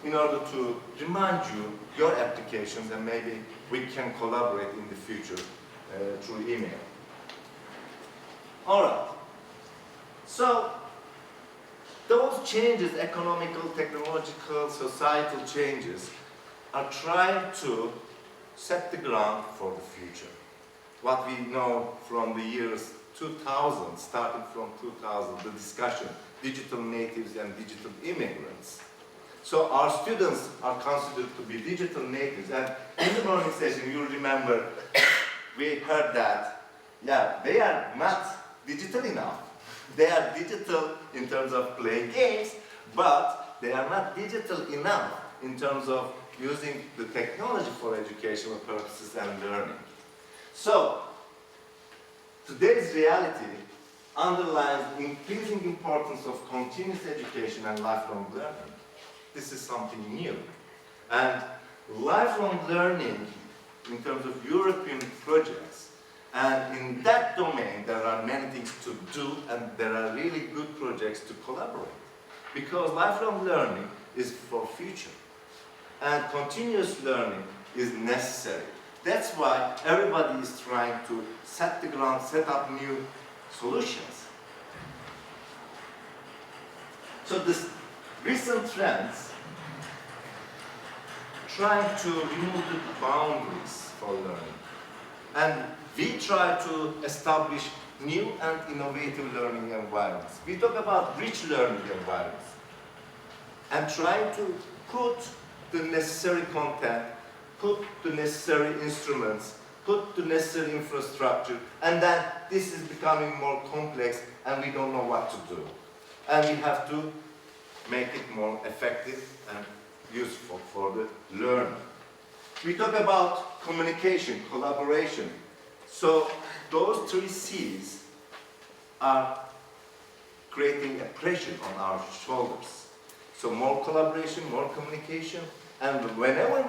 in order to remind you your applications, and maybe we can collaborate in the future through email. All right. So those changes, economical, technological, societal changes, are trying to set the ground for the future. What we know from the years 2000, starting from 2000, the discussion, digital natives and digital immigrants. So our students are considered to be digital natives, and in the morning session, you remember, we heard that, yeah, they are not digital enough. They are digital in terms of playing games, but they are not digital enough in terms of using the technology for educational purposes and learning. So, today's reality underlines the increasing importance of continuous education and lifelong learning. This is something new. And lifelong learning, in terms of European projects, and in that domain there are many things to do, and there are really good projects to collaborate. Because lifelong learning is for future, and continuous learning is necessary. That's why everybody is trying to set the ground, set up new solutions. So this recent trends trying to remove the boundaries for learning. And we try to establish new and innovative learning environments. We talk about rich learning environments and trying to put the necessary content, put the necessary instruments, put the necessary infrastructure, and then this is becoming more complex and we don't know what to do. And we have to make it more effective and useful for the learner. We talk about communication, collaboration. So those 3 C's are creating a pressure on our shoulders. So more collaboration, more communication, and whenever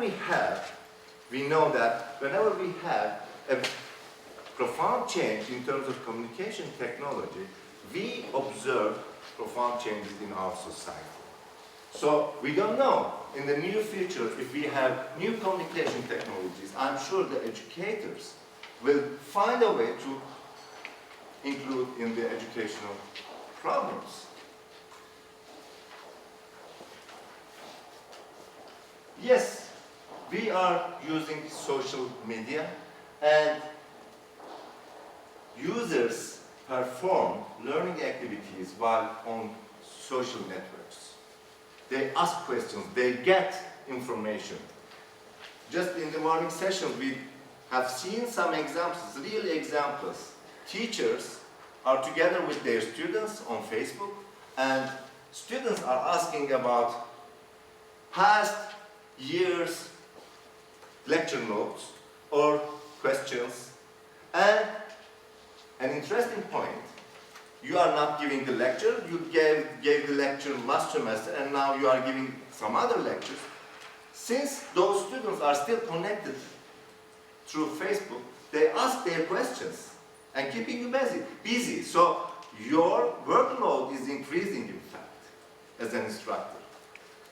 we know that whenever we have a profound change in terms of communication technology, we observe profound changes in our society. So we don't know in the near future if we have new communication technologies. I'm sure the educators will find a way to include in the educational programs. Yes, we are using social media, and users perform learning activities while on social networks. They ask questions, they get information. Just in the morning session, we have seen some examples, real examples. Teachers are together with their students on Facebook, and students are asking about past years' lecture notes or questions. And an interesting point, you are not giving the lecture, you gave the lecture last semester and now you are giving some other lectures. Since those students are still connected through Facebook, they ask their questions and keeping you busy. So your workload is increasing, in fact, as an instructor.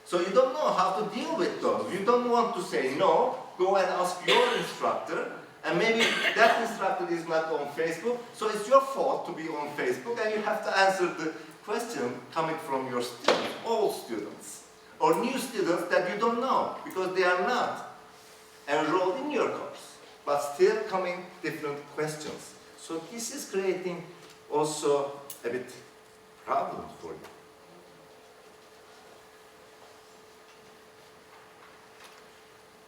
So you don't know how to deal with those. You don't want to say no, go and ask your instructor, and maybe that instructor is not on Facebook, so it's your fault to be on Facebook, and you have to answer the question coming from your students, old students, or new students that you don't know, because they are not enrolled in your course, but still coming different questions. So this is creating also a bit problem for you.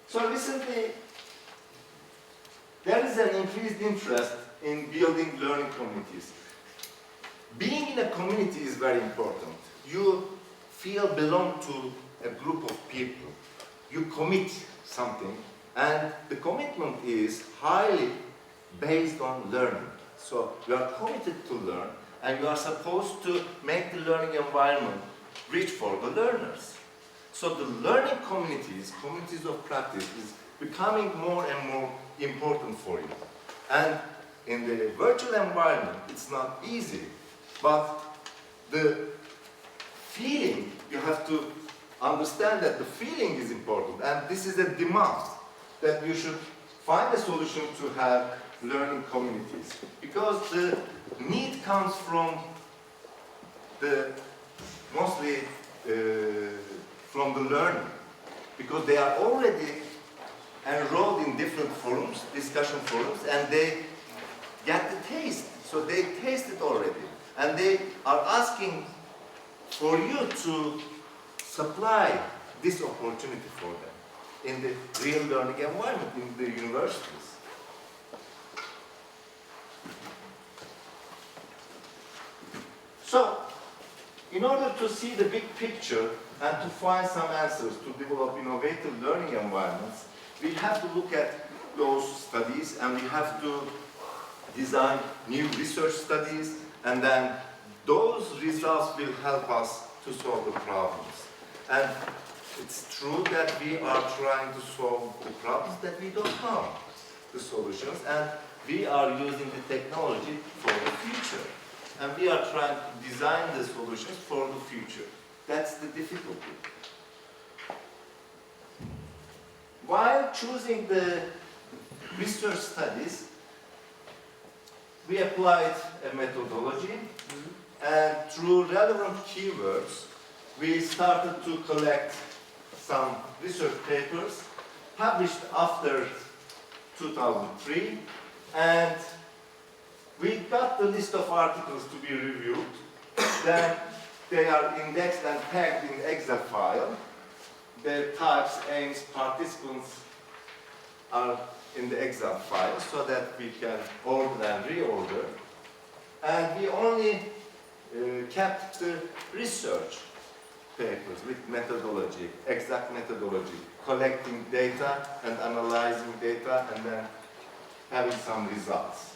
So recently, there is an increased interest in building learning communities. Being in a community is very important. You feel belong to a group of people. You commit something, and the commitment is highly based on learning. So you are committed to learn, and you are supposed to make the learning environment rich for the learners. So the learning communities, communities of practice, is becoming more and more important for you. And in the virtual environment, it's not easy, but the feeling you have to understand that the feeling is important, and this is a demand that you should find a solution to have learning communities, because the need comes from the mostly from the learner, because they are already enrolled in different forums, discussion forums, and they get the taste. So they taste it already, and they are asking for you to supply this opportunity for them in the real learning environment in the universities. So, in order to see the big picture and to find some answers to develop innovative learning environments, we have to look at those studies, and we have to design new research studies, and then those results will help us to solve the problems. And it's true that we are trying to solve the problems that we don't know the solutions, and we are using the technology for the future. And we are trying to design the solutions for the future. That's the difficulty. While choosing the research studies, we applied a methodology, and through relevant keywords, we started to collect some research papers published after 2003, and we got the list of articles to be reviewed. Then they are indexed and tagged in Excel file. Their types, aims, participants are in the Excel file so that we can order and reorder. And we only kept the research papers with methodology, exact methodology, collecting data and analyzing data and then having some results.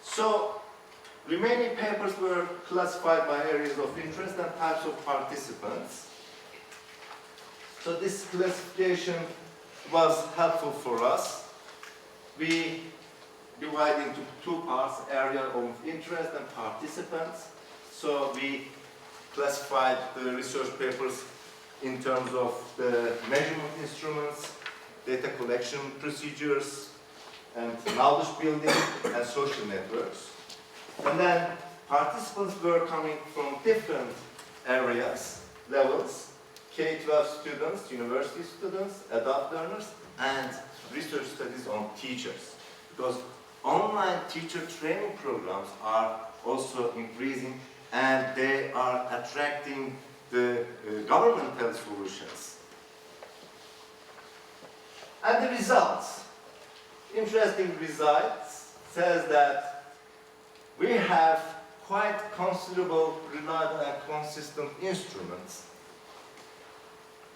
So, remaining papers were classified by areas of interest and types of participants. So this classification was helpful for us. We divide into two parts, area of interest and participants. So we classified the research papers in terms of the measurement instruments, data collection procedures, and knowledge building and social networks. And then participants were coming from different areas, levels, K-12 students, university students, adult learners, and research studies on teachers. Because online teacher training programs are also increasing, and they are attracting the governmental solutions. And the results. Interesting results says that we have quite considerable, reliable and consistent instruments.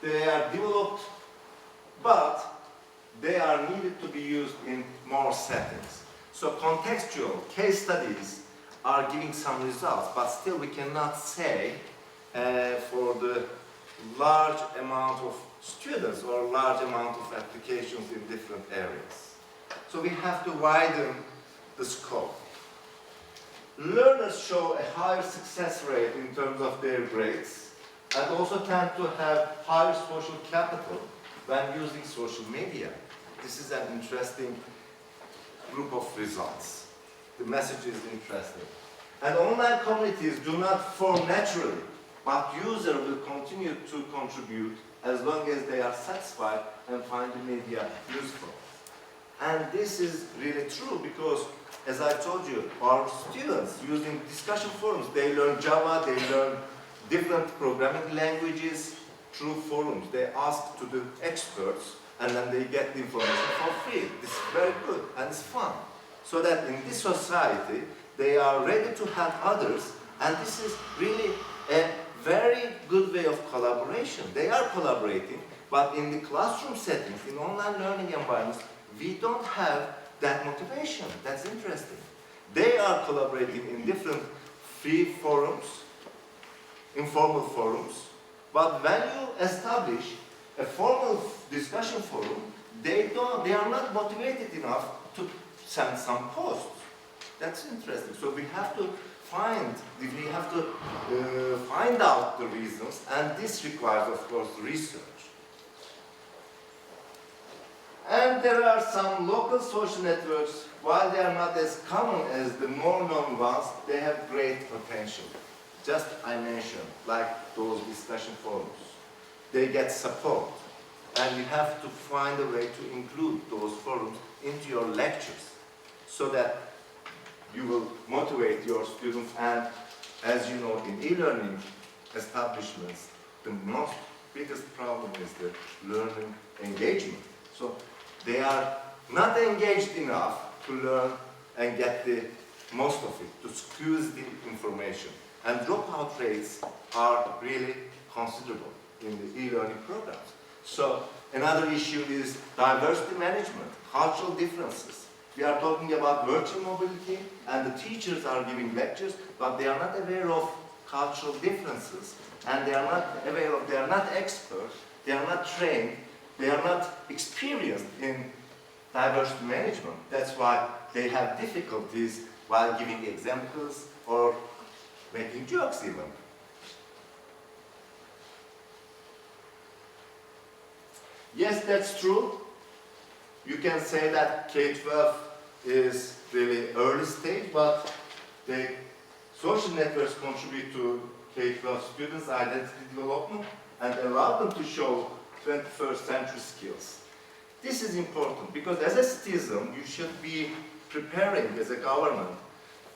They are developed, but they are needed to be used in more settings. So contextual case studies are giving some results, but still we cannot say for the large amount of students or large amount of applications in different areas. So we have to widen the scope. Learners show a higher success rate in terms of their grades, and also tend to have higher social capital when using social media. This is an interesting group of results. The message is interesting. And online communities do not form naturally, but users will continue to contribute as long as they are satisfied and find the media useful. And this is really true because, as I told you, our students using discussion forums, they learn Java, they learn different programming languages through forums. They ask to the experts and then they get the information for free. This is very good and it's fun. So that in this society, they are ready to help others, and this is really a very good way of collaboration. They are collaborating, but in the classroom settings, in online learning environments, we don't have that motivation. That's interesting. They are collaborating in different free forums, informal forums, but when you establish a formal discussion forum, they are not motivated enough to send some posts. That's interesting. So we have to find out the reasons, and this requires, of course, research. And there are some local social networks, while they are not as common as the more known ones, they have great potential. Just I mentioned, like those discussion forums. They get support, and you have to find a way to include those forums into your lectures so that you will motivate your students. And as you know, in e-learning establishments, the biggest problem is the learning engagement. So they are not engaged enough to learn and get the most of it, to squeeze the information. And dropout rates are really considerable in the e-learning programs. So another issue is diversity management, cultural differences. We are talking about virtual mobility, and the teachers are giving lectures, but they are not aware of cultural differences, and they are not experts, they are not trained, they are not experienced in diversity management. That's why they have difficulties while giving examples or making jokes even. Yes, that's true. You can say that K-12 is really early stage, but the social networks contribute to K-12 students' identity development and allow them to show 21st century skills. This is important because as a citizen, you should be preparing as a government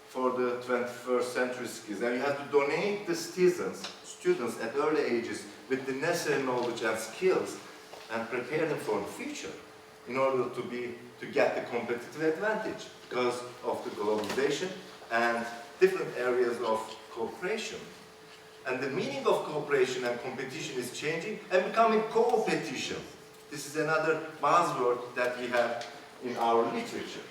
for the 21st century skills, and you have to donate the students at early ages with the necessary knowledge and skills and prepare them for the future in order to get the competitive advantage because of the globalization and different areas of cooperation. And the meaning of cooperation and competition is changing and becoming co-opetition. This is another buzzword that we have in our literature.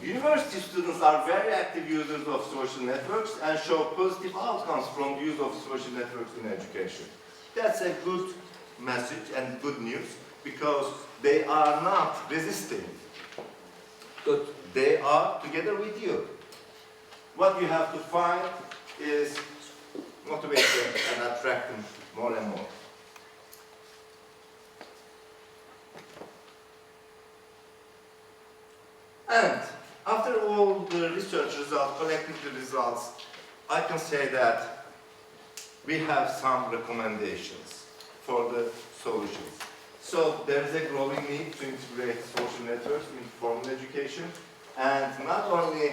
University students are very active users of social networks and show positive outcomes from the use of social networks in education. That's a good message and good news because they are not resisting, but they are together with you. What you have to find is motivate them and attract them more and more. And after all the research results, collecting the results, I can say that we have some recommendations for the solutions. So there is a growing need to integrate social networks in formal education, and not only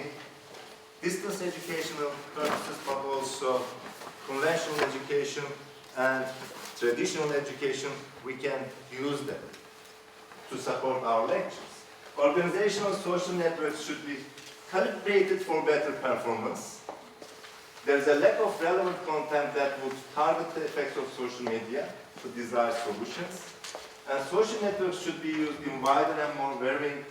distance educational purposes, but also conventional education and traditional education, we can use them to support our lectures. Organizational social networks should be calibrated for better performance. There is a lack of relevant content that would target the effects of social media to desired solutions. And social networks should be used in wider and more varying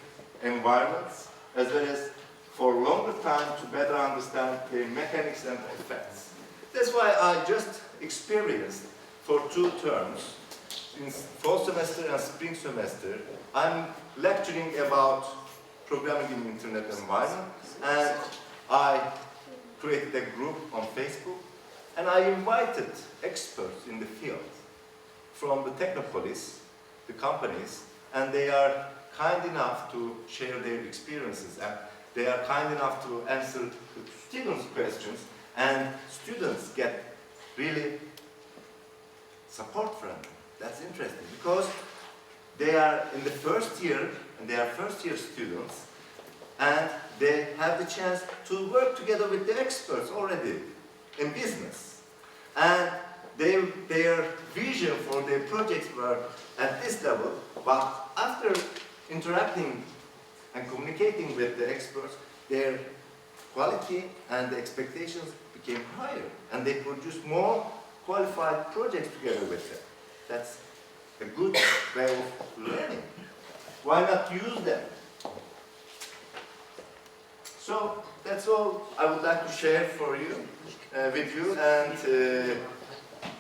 environments, as well as for longer time to better understand their mechanics and effects. That's why I just experienced for 2 terms, in fall semester and spring semester, I'm lecturing about programming in internet environment, and I created a group on Facebook, and I invited experts in the field from the Technopolis, the companies, and they are kind enough to share their experiences, and they are kind enough to answer the students' questions, and students get really support from them. That's interesting, because they are in the first year, and they are first-year students, and they have the chance to work together with the experts already in business. And their vision for their projects were at this level, but after interacting and communicating with the experts, their quality and the expectations became higher, and they produced more qualified projects together with them. That's a good way of learning. Why not use them? So that's all I would like to share for you, with you, and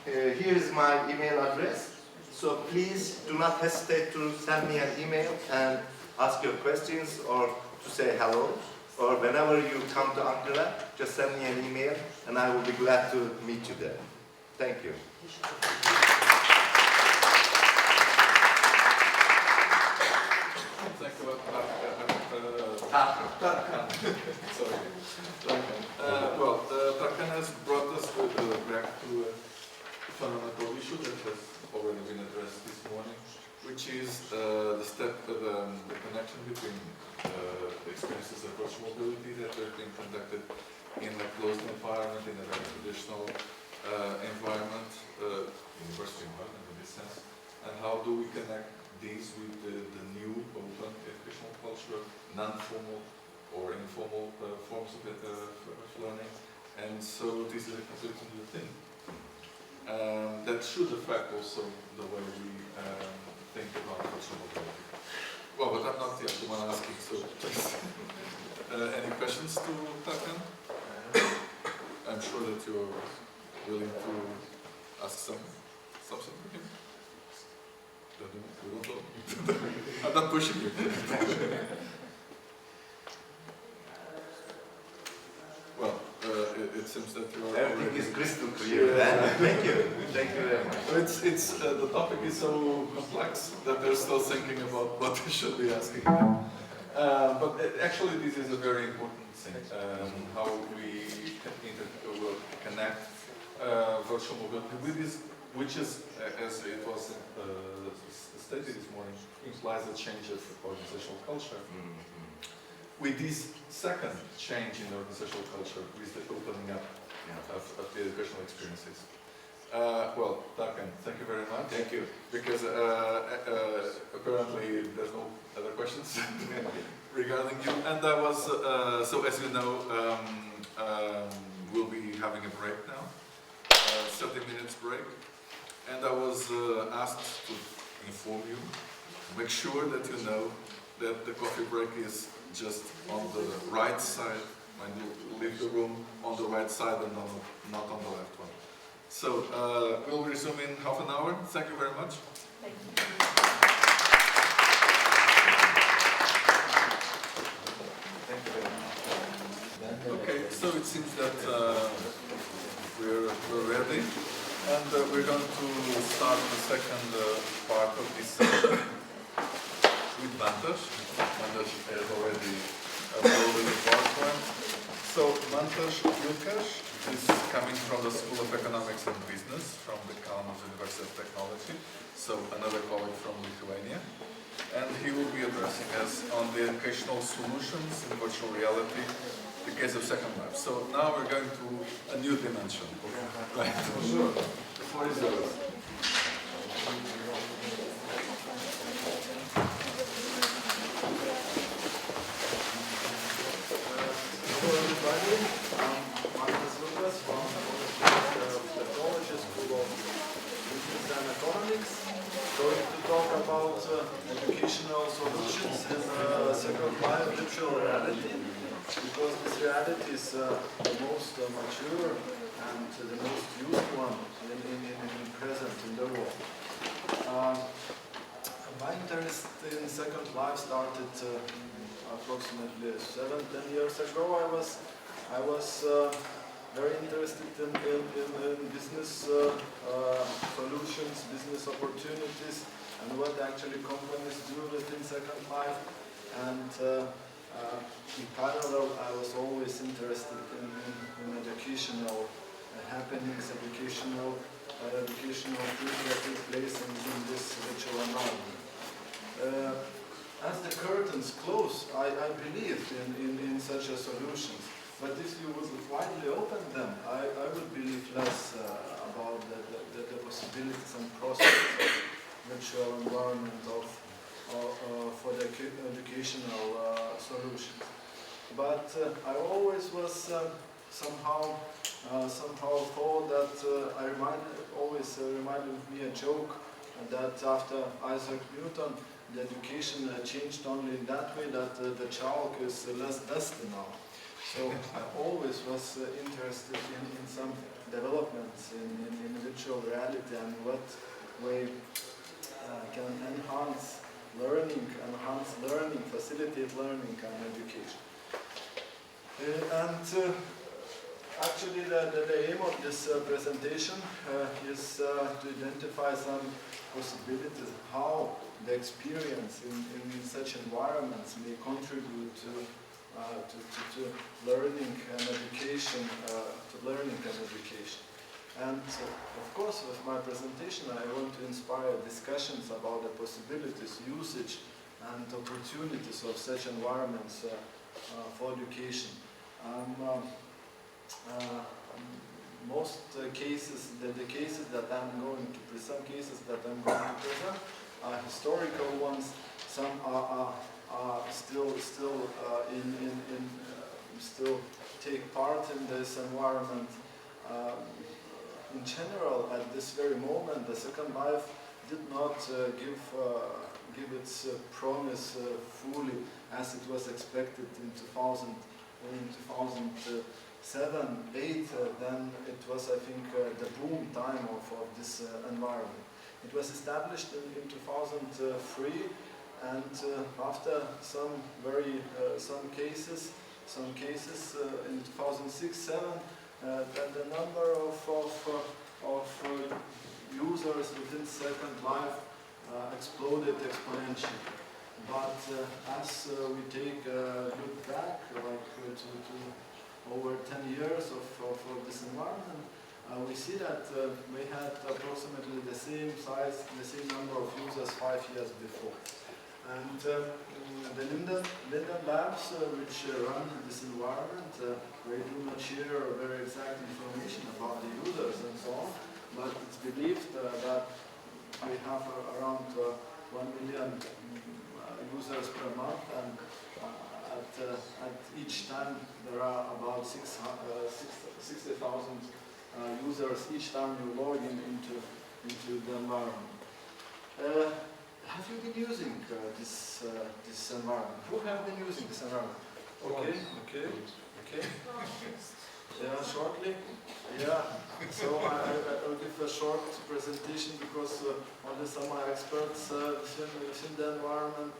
here is my email address. So please do not hesitate to send me an email and ask your questions or to say hello, or whenever you come to Ankara, just send me an email and I will be glad to meet you there. Thank you. Thank you. Tarkan. Sorry. Tarkan. Tarkan has brought us back to a fundamental issue that has already been addressed this morning, which is the connection between the experiences of virtual mobility that are being conducted in a closed environment, in a very traditional environment, university environment in this sense, and how do we connect these with the new open educational culture, non-formal or informal forms of learning, and so this is a completely new thing. That should affect also the way we think about virtual mobility. Well, but I'm not the one asking, so please. Any questions to Tarkan? I'm sure that you're willing to ask something to him. I'm not pushing you. Well, it seems that you are. Everything is crystal clear. Thank you. Thank you very much. The topic is so complex that they're still thinking about what they should be asking. But actually, this is a very important thing. How we will connect virtual mobility with this, which is, as it was stated this morning, implies a change of organizational culture. With this second change in organizational culture, with the opening up of the educational experiences. Well, Tarkan, thank you very much. Thank you. Because apparently there's no other questions regarding you. And I was, so as you know, we'll be having a break now, 30 minutes break. And I was asked to inform you, make sure that you know that the coffee break is just on the right side when you leave the room, on the right side and not on the left one. So we'll resume in half an hour. Thank you very much. Thank you. Thank you very much. Okay, so it seems that we're ready, and we're going to start the second part of this session with Mantas. Mantas has already uploaded the PowerPoint. So Mantas Ilkas is coming from the School of Economics and Business from the Kaunas University of Technology, so another colleague from Lithuania. And he will be addressing us on the educational solutions in virtual reality, the case of Second Life. So now we're going to a new dimension. Right? Sure. The floor is yours. Hello everybody, I'm Marcus Lucas from the Technology School of Business and Economics. Going to talk about educational solutions in Second Life virtual reality, because this reality is the most mature and the most used one in present in the world. My interest in Second Life started approximately 7-10 years ago. I was very interested in business solutions, business opportunities, and what actually companies do within Second Life. And in parallel, I was always interested in educational happenings, educational things that take place in this virtual environment. As the curtains close, I believe in such a solutions. But if you would widely open them, I would believe less about the possibilities and prospects of virtual environment for the educational solutions. But I always was somehow thought that always reminded me a joke that after Isaac Newton, the education changed only in that way that the chalk is less dusty now. So I always was interested in some developments in virtual reality and what way can enhance learning, enhance learning, facilitate learning and education. Actually, the aim of this presentation is to identify some possibilities how the experience in such environments may contribute to learning and education, And of course, with my presentation, I want to inspire discussions about the possibilities, usage, and opportunities of such environments for education. Most cases, the cases that I'm going to present, are historical ones. Some are still take part in this environment. In general, at this very moment, the Second Life did not give its promise fully as it was expected in 2007, 2008. Then it was, I think, the boom time of this environment. It was established in 2003, and after some cases in 2006-2007. That the number of users within Second Life exploded exponentially. But as we take a look back, like to over 10 years of this environment, we see that we had approximately the same size, the same number of users 5 years before. And the Linden Labs, which run this environment, they do not share very exact information about the users and so on, but it's believed that we have around 1 million users per month, and at each time there are about 60,000 users each time you log into the environment. Have you been using this environment? Who have been using this environment? Okay. Yeah, shortly. Yeah. So I'll give a short presentation because only some are experts within the environment,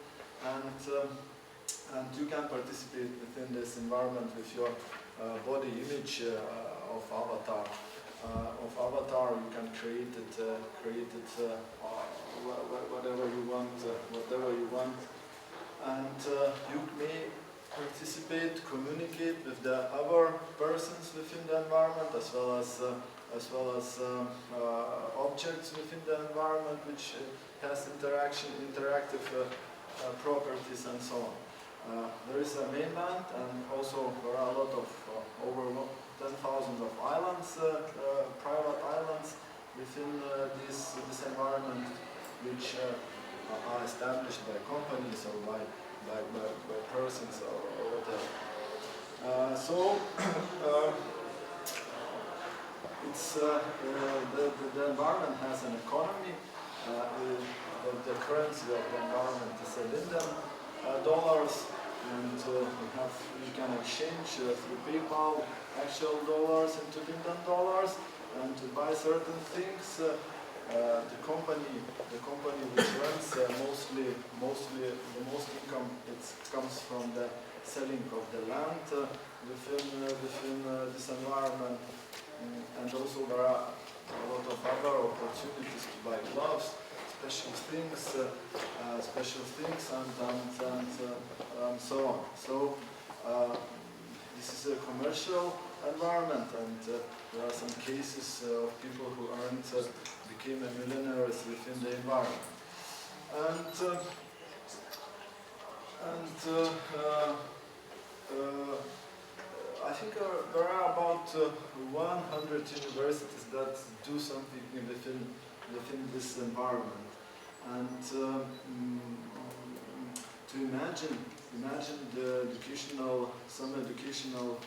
and you can participate within this environment with your body image of avatar. You can create it whatever you want, and you may participate, communicate with the other persons within the environment, as well as objects within the environment, which has interactive properties, and so on. There is a mainland, and also there are a lot of over 10,000 of islands, private islands within this environment, which are established by companies or by persons or whatever. It's the environment has an economy. The currency of the environment is a Linden dollars, and we can exchange through PayPal actual dollars into Linden dollars, and to buy certain things. The company which runs mostly the most income comes from the selling of the land within this environment, and also there are a lot of other opportunities to buy gloves, special things, and so on. So this is a commercial environment, and there are some cases of people who became millionaires within the environment. I think there are about 100 universities that do something within this environment. And to imagine the some educational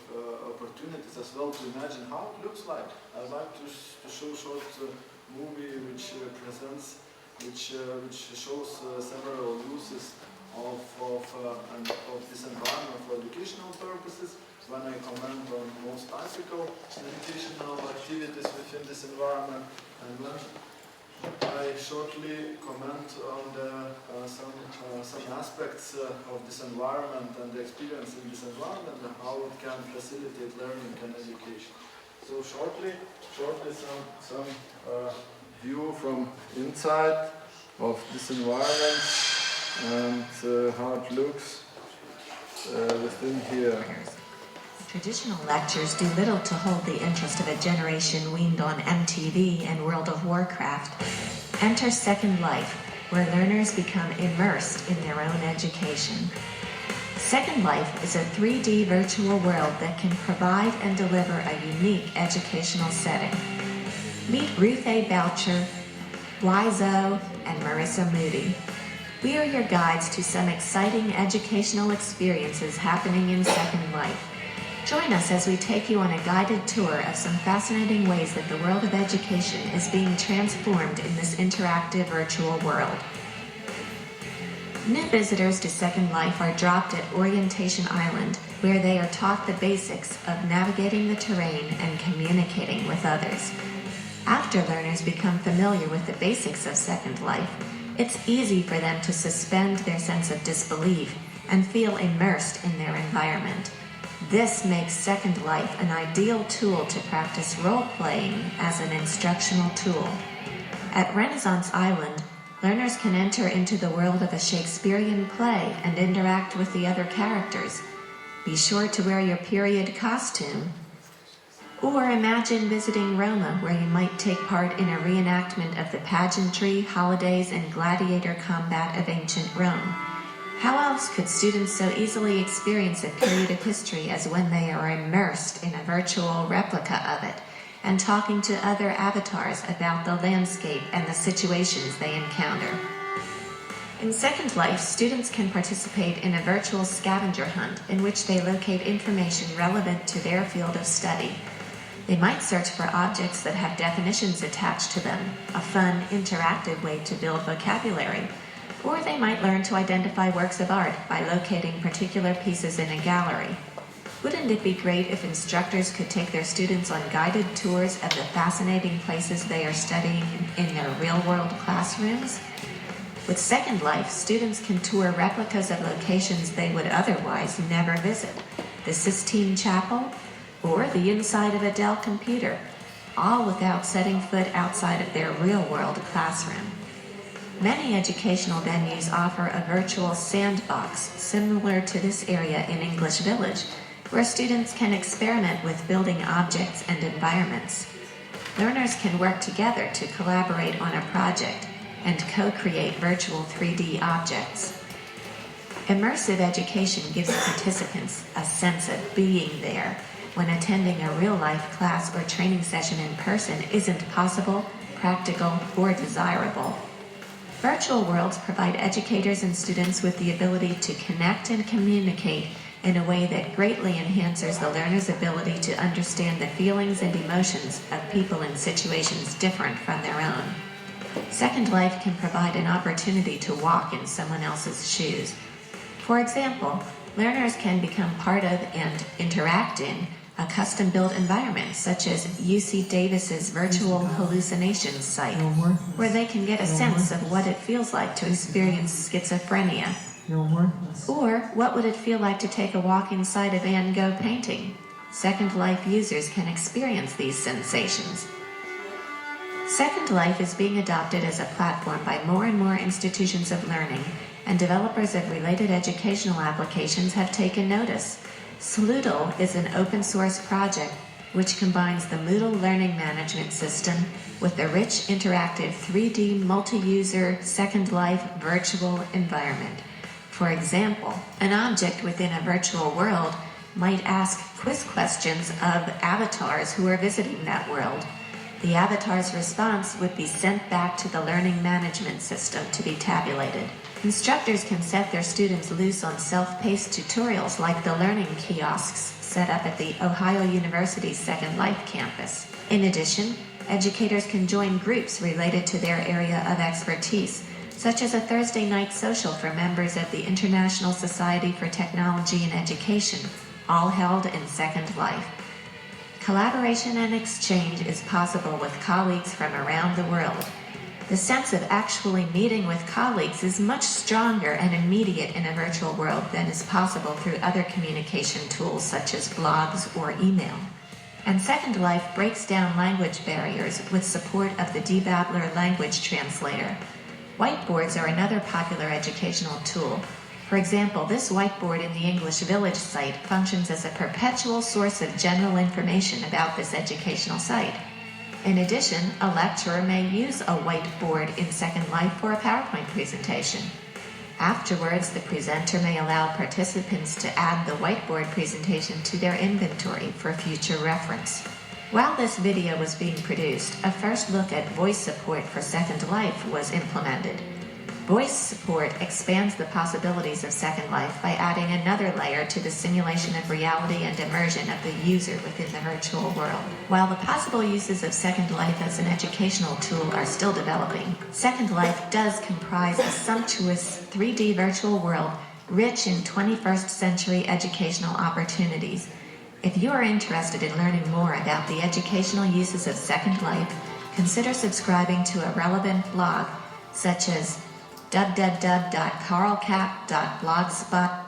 opportunities as well, to imagine how it looks like. I'd like to show a short movie which shows several uses of this environment for educational purposes. When I comment on most typical educational activities within this environment, and I shortly comment on some aspects of this environment and the experience in this environment and how it can facilitate learning and education. So shortly some view from inside of this environment and how it looks within here. Traditional lectures do little to hold the interest of a generation weaned on MTV and World of Warcraft. Enter Second Life, where learners become immersed in their own education. Second Life is a 3D virtual world that can provide and deliver a unique educational setting. Meet Ruth A. Boucher, Wizo, and Marissa Moody. We are your guides to some exciting educational experiences happening in Second Life. Join us as we take you on a guided tour of some fascinating ways that the world of education is being transformed in this interactive virtual world. New visitors to Second Life are dropped at Orientation Island, where they are taught the basics of navigating the terrain and communicating with others. After learners become familiar with the basics of Second Life, it's easy for them to suspend their sense of disbelief and feel immersed in their environment. This makes Second Life an ideal tool to practice role-playing as an instructional tool. At Renaissance Island, learners can enter into the world of a Shakespearean play and interact with the other characters. Be sure to wear your period costume. Or imagine visiting Roma, where you might take part in a reenactment of the pageantry, holidays, and gladiator combat of ancient Rome. How else could students so easily experience a period of history as when they are immersed in a virtual replica of it and talking to other avatars about the landscape and the situations they encounter? In Second Life, students can participate in a virtual scavenger hunt in which they locate information relevant to their field of study. They might search for objects that have definitions attached to them, a fun, interactive way to build vocabulary. Or they might learn to identify works of art by locating particular pieces in a gallery. Wouldn't it be great if instructors could take their students on guided tours of the fascinating places they are studying in their real-world classrooms? With Second Life, students can tour replicas of locations they would otherwise never visit. The Sistine Chapel, or the inside of a Dell computer, all without setting foot outside of their real-world classroom. Many educational venues offer a virtual sandbox similar to this area in English Village, where students can experiment with building objects and environments. Learners can work together to collaborate on a project and co-create virtual 3D objects. Immersive education gives participants a sense of being there when attending a real-life class or training session in person isn't possible, practical, or desirable. Virtual worlds provide educators and students with the ability to connect and communicate in a way that greatly enhances the learner's ability to understand the feelings and emotions of people in situations different from their own. Second Life can provide an opportunity to walk in someone else's shoes. For example, learners can become part of and interact in a custom-built environment, such as UC Davis's virtual hallucinations site, where they can get a sense of what it feels like to experience schizophrenia. Or what would it feel like to take a walk inside a Van Gogh painting? Second Life users can experience these sensations. Second Life is being adopted as a platform by more and more institutions of learning, and developers of related educational applications have taken notice. Sloodle is an open-source project which combines the Moodle learning management system with a rich, interactive 3D multi-user Second Life virtual environment. For example, an object within a virtual world might ask quiz questions of avatars who are visiting that world. The avatar's response would be sent back to the learning management system to be tabulated. Instructors can set their students loose on self-paced tutorials like the learning kiosks set up at the Ohio University Second Life campus. In addition, educators can join groups related to their area of expertise, such as a Thursday night social for members of the International Society for Technology and Education, all held in Second Life. Collaboration and exchange is possible with colleagues from around the world. The sense of actually meeting with colleagues is much stronger and immediate in a virtual world than is possible through other communication tools such as blogs or email. And Second Life breaks down language barriers with support of the DeBabbler language translator. Whiteboards are another popular educational tool. For example, this whiteboard in the English Village site functions as a perpetual source of general information about this educational site. In addition, a lecturer may use a whiteboard in Second Life for a PowerPoint presentation. Afterwards, the presenter may allow participants to add the whiteboard presentation to their inventory for future reference. While this video was being produced, a first look at voice support for Second Life was implemented. Voice support expands the possibilities of Second Life by adding another layer to the simulation of reality and immersion of the user within the virtual world. While the possible uses of Second Life as an educational tool are still developing, Second Life does comprise a sumptuous 3D virtual world rich in 21st century educational opportunities. If you are interested in learning more about the educational uses of Second Life, consider subscribing to a relevant blog such as www.carlcap.blogspot.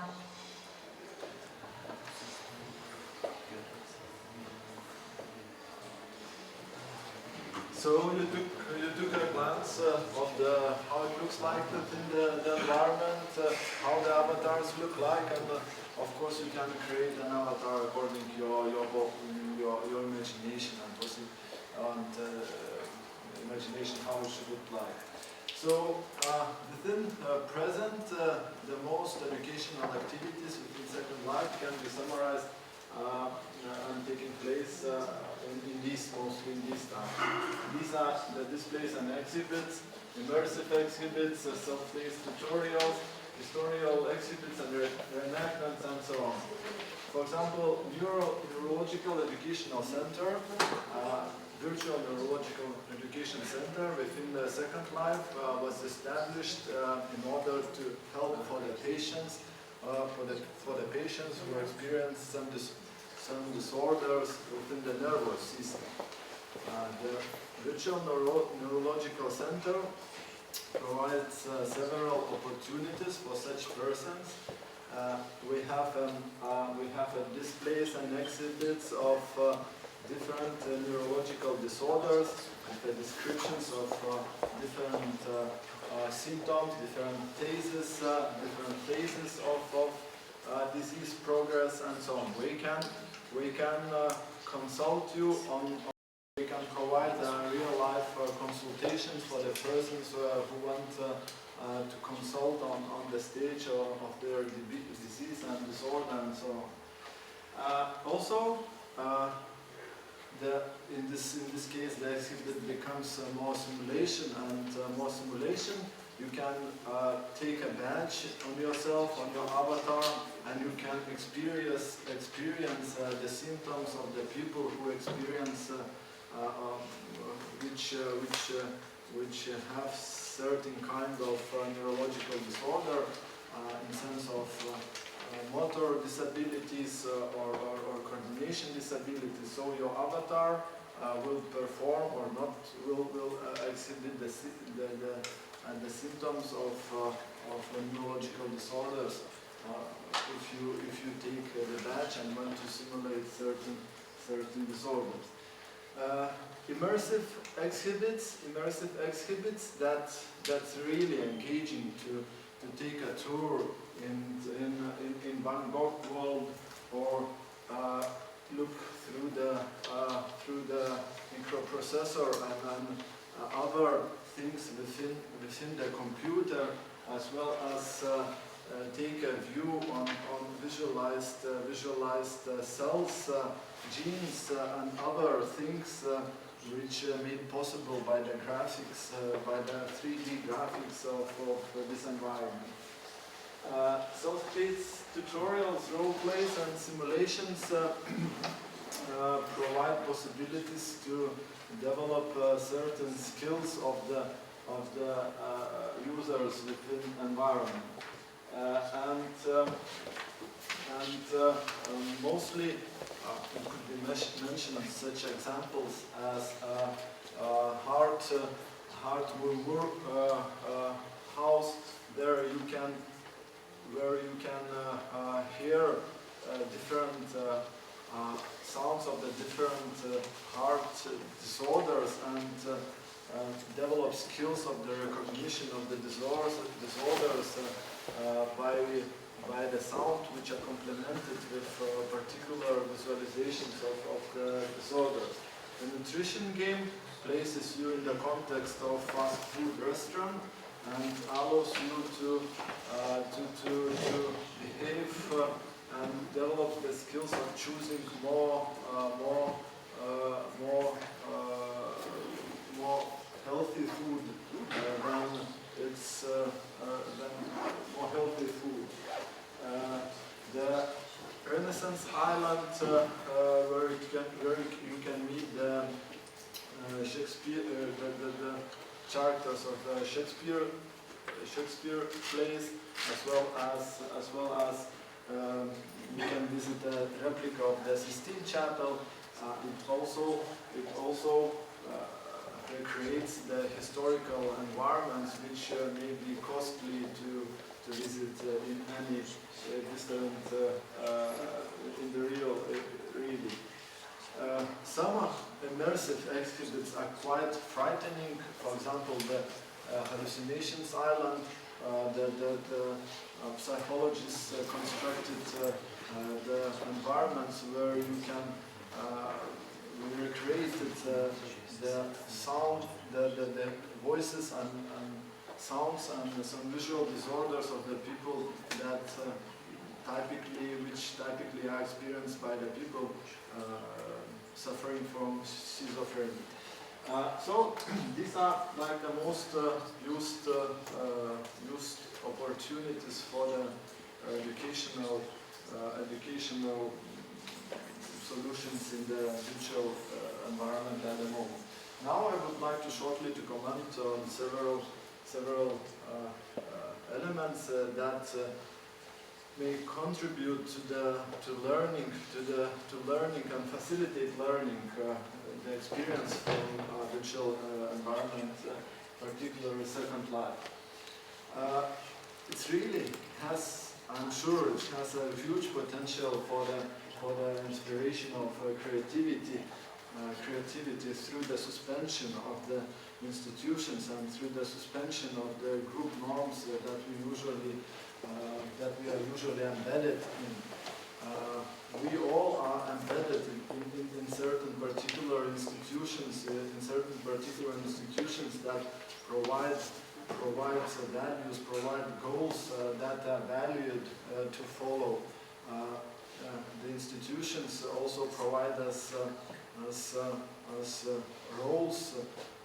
So you took a glance of how it looks like in the environment, how the avatars look like, and of course you can create an avatar according to your imagination and imagination how it should look like. So within present, the most educational activities within Second Life can be summarized and taking place mostly in these times. These are the displays and exhibits, immersive exhibits, self-paced tutorials, historical exhibits and reenactments and so on. For example, Neurological Educational Center, Virtual Neurological Education Center within the Second Life was established in order to help for the patients, who experience some disorders within the nervous system. The Virtual Neurological Center provides several opportunities for such persons. We have displays and exhibits of different neurological disorders, and the descriptions of different symptoms, different phases of disease progress, and so on. We can consult you on. We can provide real-life consultations for the persons who want to consult on the stage of their disease and disorder and so on. Also, in this case, the exhibit becomes more simulation, and more simulation. You can take a badge on yourself, on your avatar, and you can experience the symptoms of the people who experience which have certain kind of neurological disorder in sense of motor disabilities or coordination disabilities. So your avatar will perform or not will exhibit the symptoms of neurological disorders if you take the badge and want to simulate certain disorders. Immersive exhibits that's really engaging to take a tour in Van Gogh world, or look through the microprocessor and other things within the computer, as well as take a view on visualized cells, genes, and other things which made possible by the graphics, by the 3D graphics of this environment. Self-paced tutorials, role plays, and simulations provide possibilities to develop certain skills of the users within environment. Mostly it could be mentioned such examples as hard murmur house. There you can, where you can hear different sounds of the different heart disorders and develop skills of the recognition of the disorders by the sound, which are complemented with particular visualizations of the disorders. The nutrition game places you in the context of fast food restaurant and allows you to behave and develop the skills of choosing more healthy food than more healthy food. The Renaissance Island, where you can meet the Shakespeare, the characters of Shakespeare plays, as well as you can visit a replica of the Sistine Chapel. It also creates the historical environments which may be costly to visit in any distant in the really. Some immersive exhibits are quite frightening. For example, the Hallucinations Island, the psychologists constructed the environments where you can we recreated the sound, the voices and sounds and some visual disorders of the people that which typically are experienced by the people suffering from schizophrenia. So these are like the most used opportunities for the educational solutions in the digital environment at the moment. Now I would like to shortly to comment on several elements that may contribute to learning and facilitate learning, the experience from digital environment, particularly Second Life. It really has, I'm sure, it has a huge potential for the inspiration of creativity through the suspension of the institutions and through the suspension of the group norms that we are usually embedded in. We all are embedded in certain particular institutions, that provide values, provide goals that are valued to follow. The institutions also provide us roles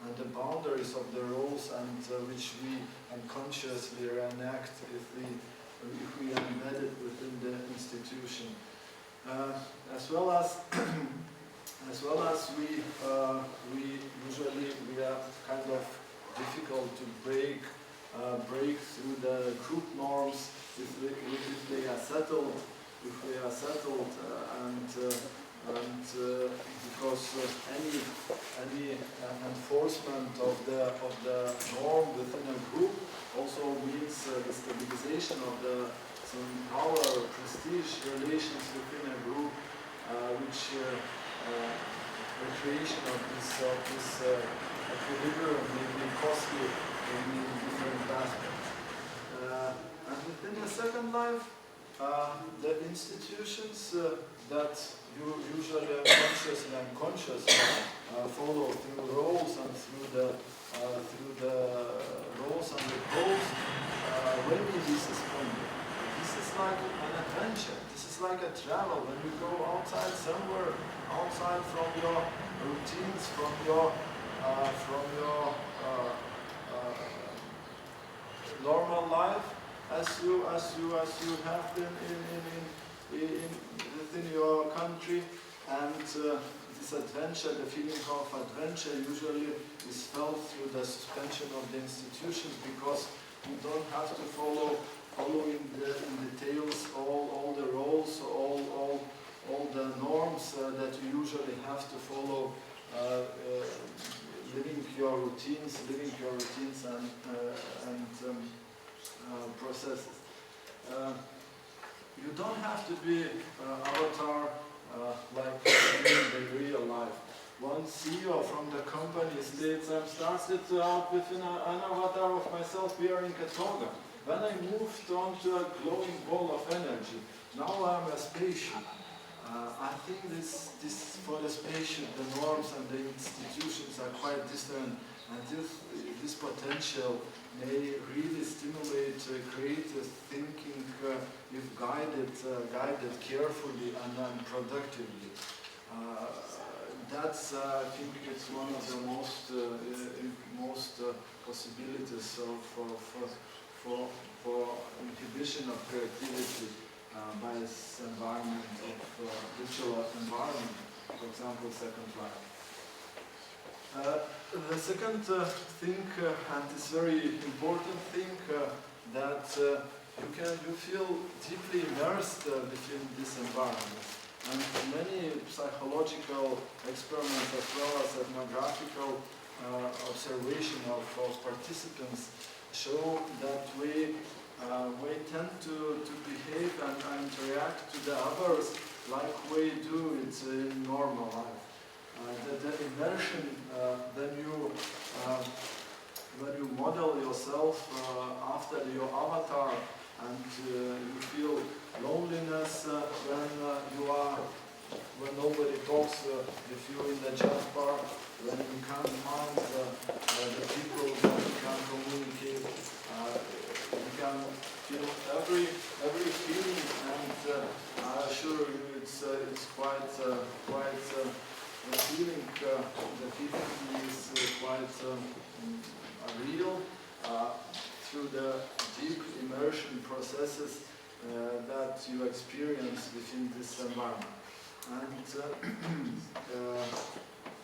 and the boundaries of the roles and which we unconsciously reenact if we are embedded within the institution. As well as we are kind of difficult to break through the group norms if they are settled, and because any enforcement of the norm within a group also means the stabilization of some power, prestige relations within a group, which the creation of this equilibrium may be costly in different aspects. And within the Second Life, the institutions that you usually unconsciously and consciously follow through roles and through the roles and the goals, when you dissuspend it. This is like an adventure. This is like a travel. When you go outside somewhere, outside from your routines, from your normal life, as you have been within your country, and this adventure, the feeling of adventure, usually is felt through the suspension of the institutions, because you don't have to follow in details all the roles, all the norms that you usually have to follow living your routines and processes. You don't have to be avatar like in the real life. One CEO from the company states, I started out with an avatar of myself wearing a toga. When I moved on to a glowing ball of energy, now I'm a spaceship. I think this for the spaceship, the norms and the institutions are quite different, and this potential may really stimulate creative thinking if guided carefully and productively. That's, I think, it's one of the most possibilities for inhibition of creativity by this environment of digital environment, for example, Second Life. The second thing, and this very important thing, that you feel deeply immersed within this environment. And many psychological experiments as well as ethnographical observation of participants show that we tend to behave and interact to the others like we do it in normal life. The immersion, when you model yourself after your avatar, and you feel loneliness when nobody talks with you in the jazz bar, when you can't find the people that you can communicate. You can feel every feeling, and I assure you, it's quite the feeling. The feeling is quite real through the deep immersion processes that you experience within this environment. And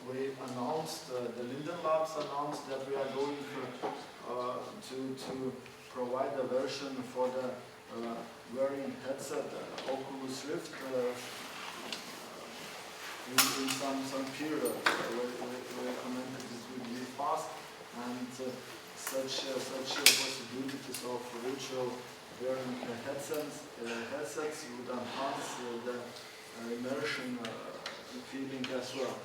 we announced, the Linden Labs announced that we are going to provide a version for the wearing headset Oculus Rift in some period. We recommended it would be fast, and such possibilities of virtual wearing headsets would enhance the immersion feeling as well.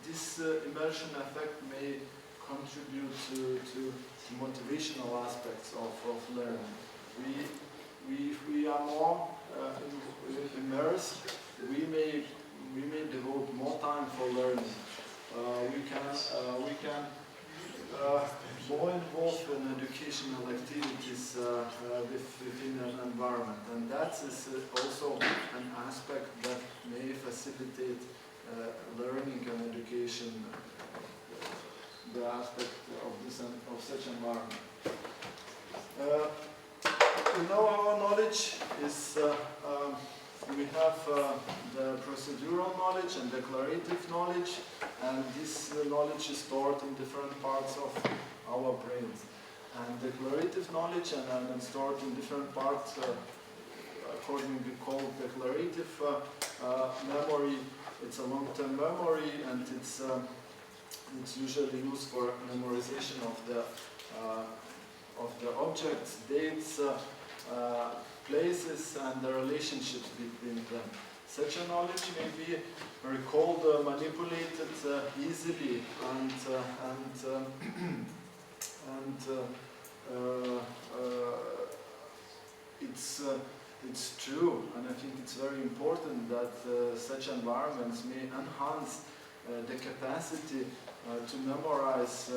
This immersion effect may contribute to motivational aspects of learning. We are more immersed. We may devote more time for learning. We can more involved in educational activities within an environment, and that is also an aspect that may facilitate learning and education, the aspect of such environment. Our knowledge is, we have the procedural knowledge and declarative knowledge, and this knowledge is stored in different parts of our brains. And declarative knowledge and stored in different parts, accordingly called declarative memory. It's a long-term memory, and it's usually used for memorization of the objects, dates, places, and the relationships between them. Such a knowledge may be recalled, manipulated easily, and it's true, and I think it's very important that such environments may enhance the capacity to memorize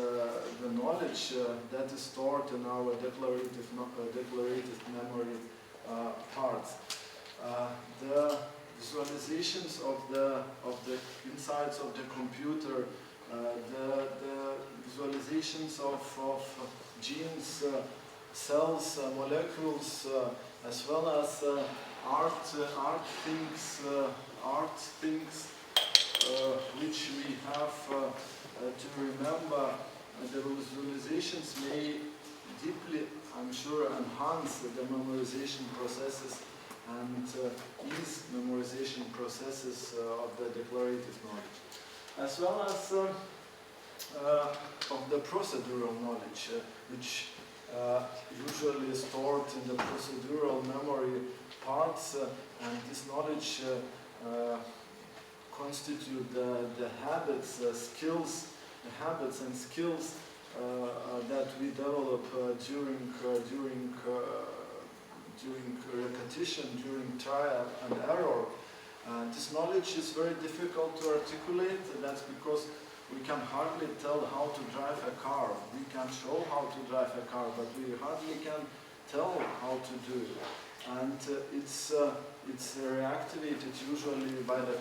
the knowledge that is stored in our declarative memory parts. The visualizations of the insides of the computer, the visualizations of genes, cells, molecules, as well as art things which we have to remember. The visualizations may deeply, I'm sure, enhance the memorization processes and ease memorization processes of the declarative knowledge. as well as of the procedural knowledge, which usually is stored in the procedural memory parts, and this knowledge constitute the habits, skills, the habits and skills that we develop during repetition, during trial and error. This knowledge is very difficult to articulate. That's because we can hardly tell how to drive a car. We can show how to drive a car, but we hardly can tell how to do it. And it's reactivated usually by the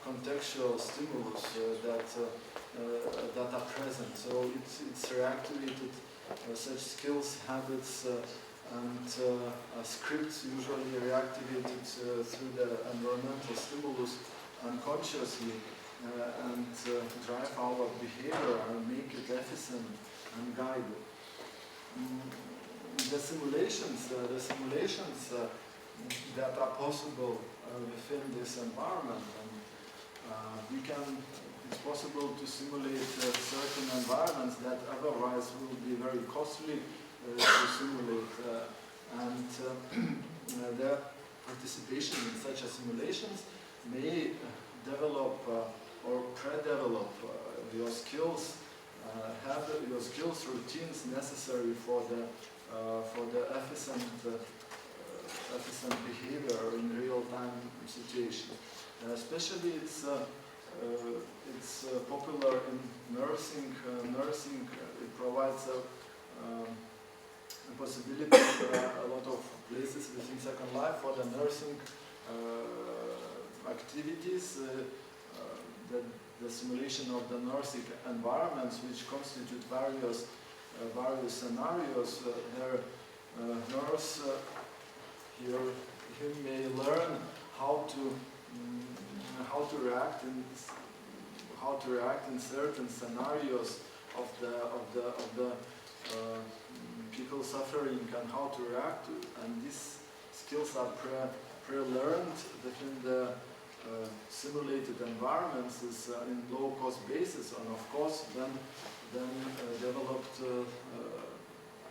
contextual stimulus that are present. So it's reactivated such skills, habits, and scripts usually reactivated through the environmental stimulus unconsciously and drive our behavior and make it efficient and guided. The simulations that are possible within this environment, and it's possible to simulate certain environments that otherwise will be very costly to simulate, and their participation in such simulations may develop or pre-develop your skills, have your skills routines necessary for the efficient behavior in real-time situation. Especially it's popular in nursing. Nursing it provides a possibility a lot of places within Second Life for the nursing activities. The simulation of the nursing environments, which constitute various scenarios. Their nurse he may learn how to react in certain scenarios of the people suffering and how to react to, and these skills are pre-learned within the simulated environments is in low-cost basis, and of course then developed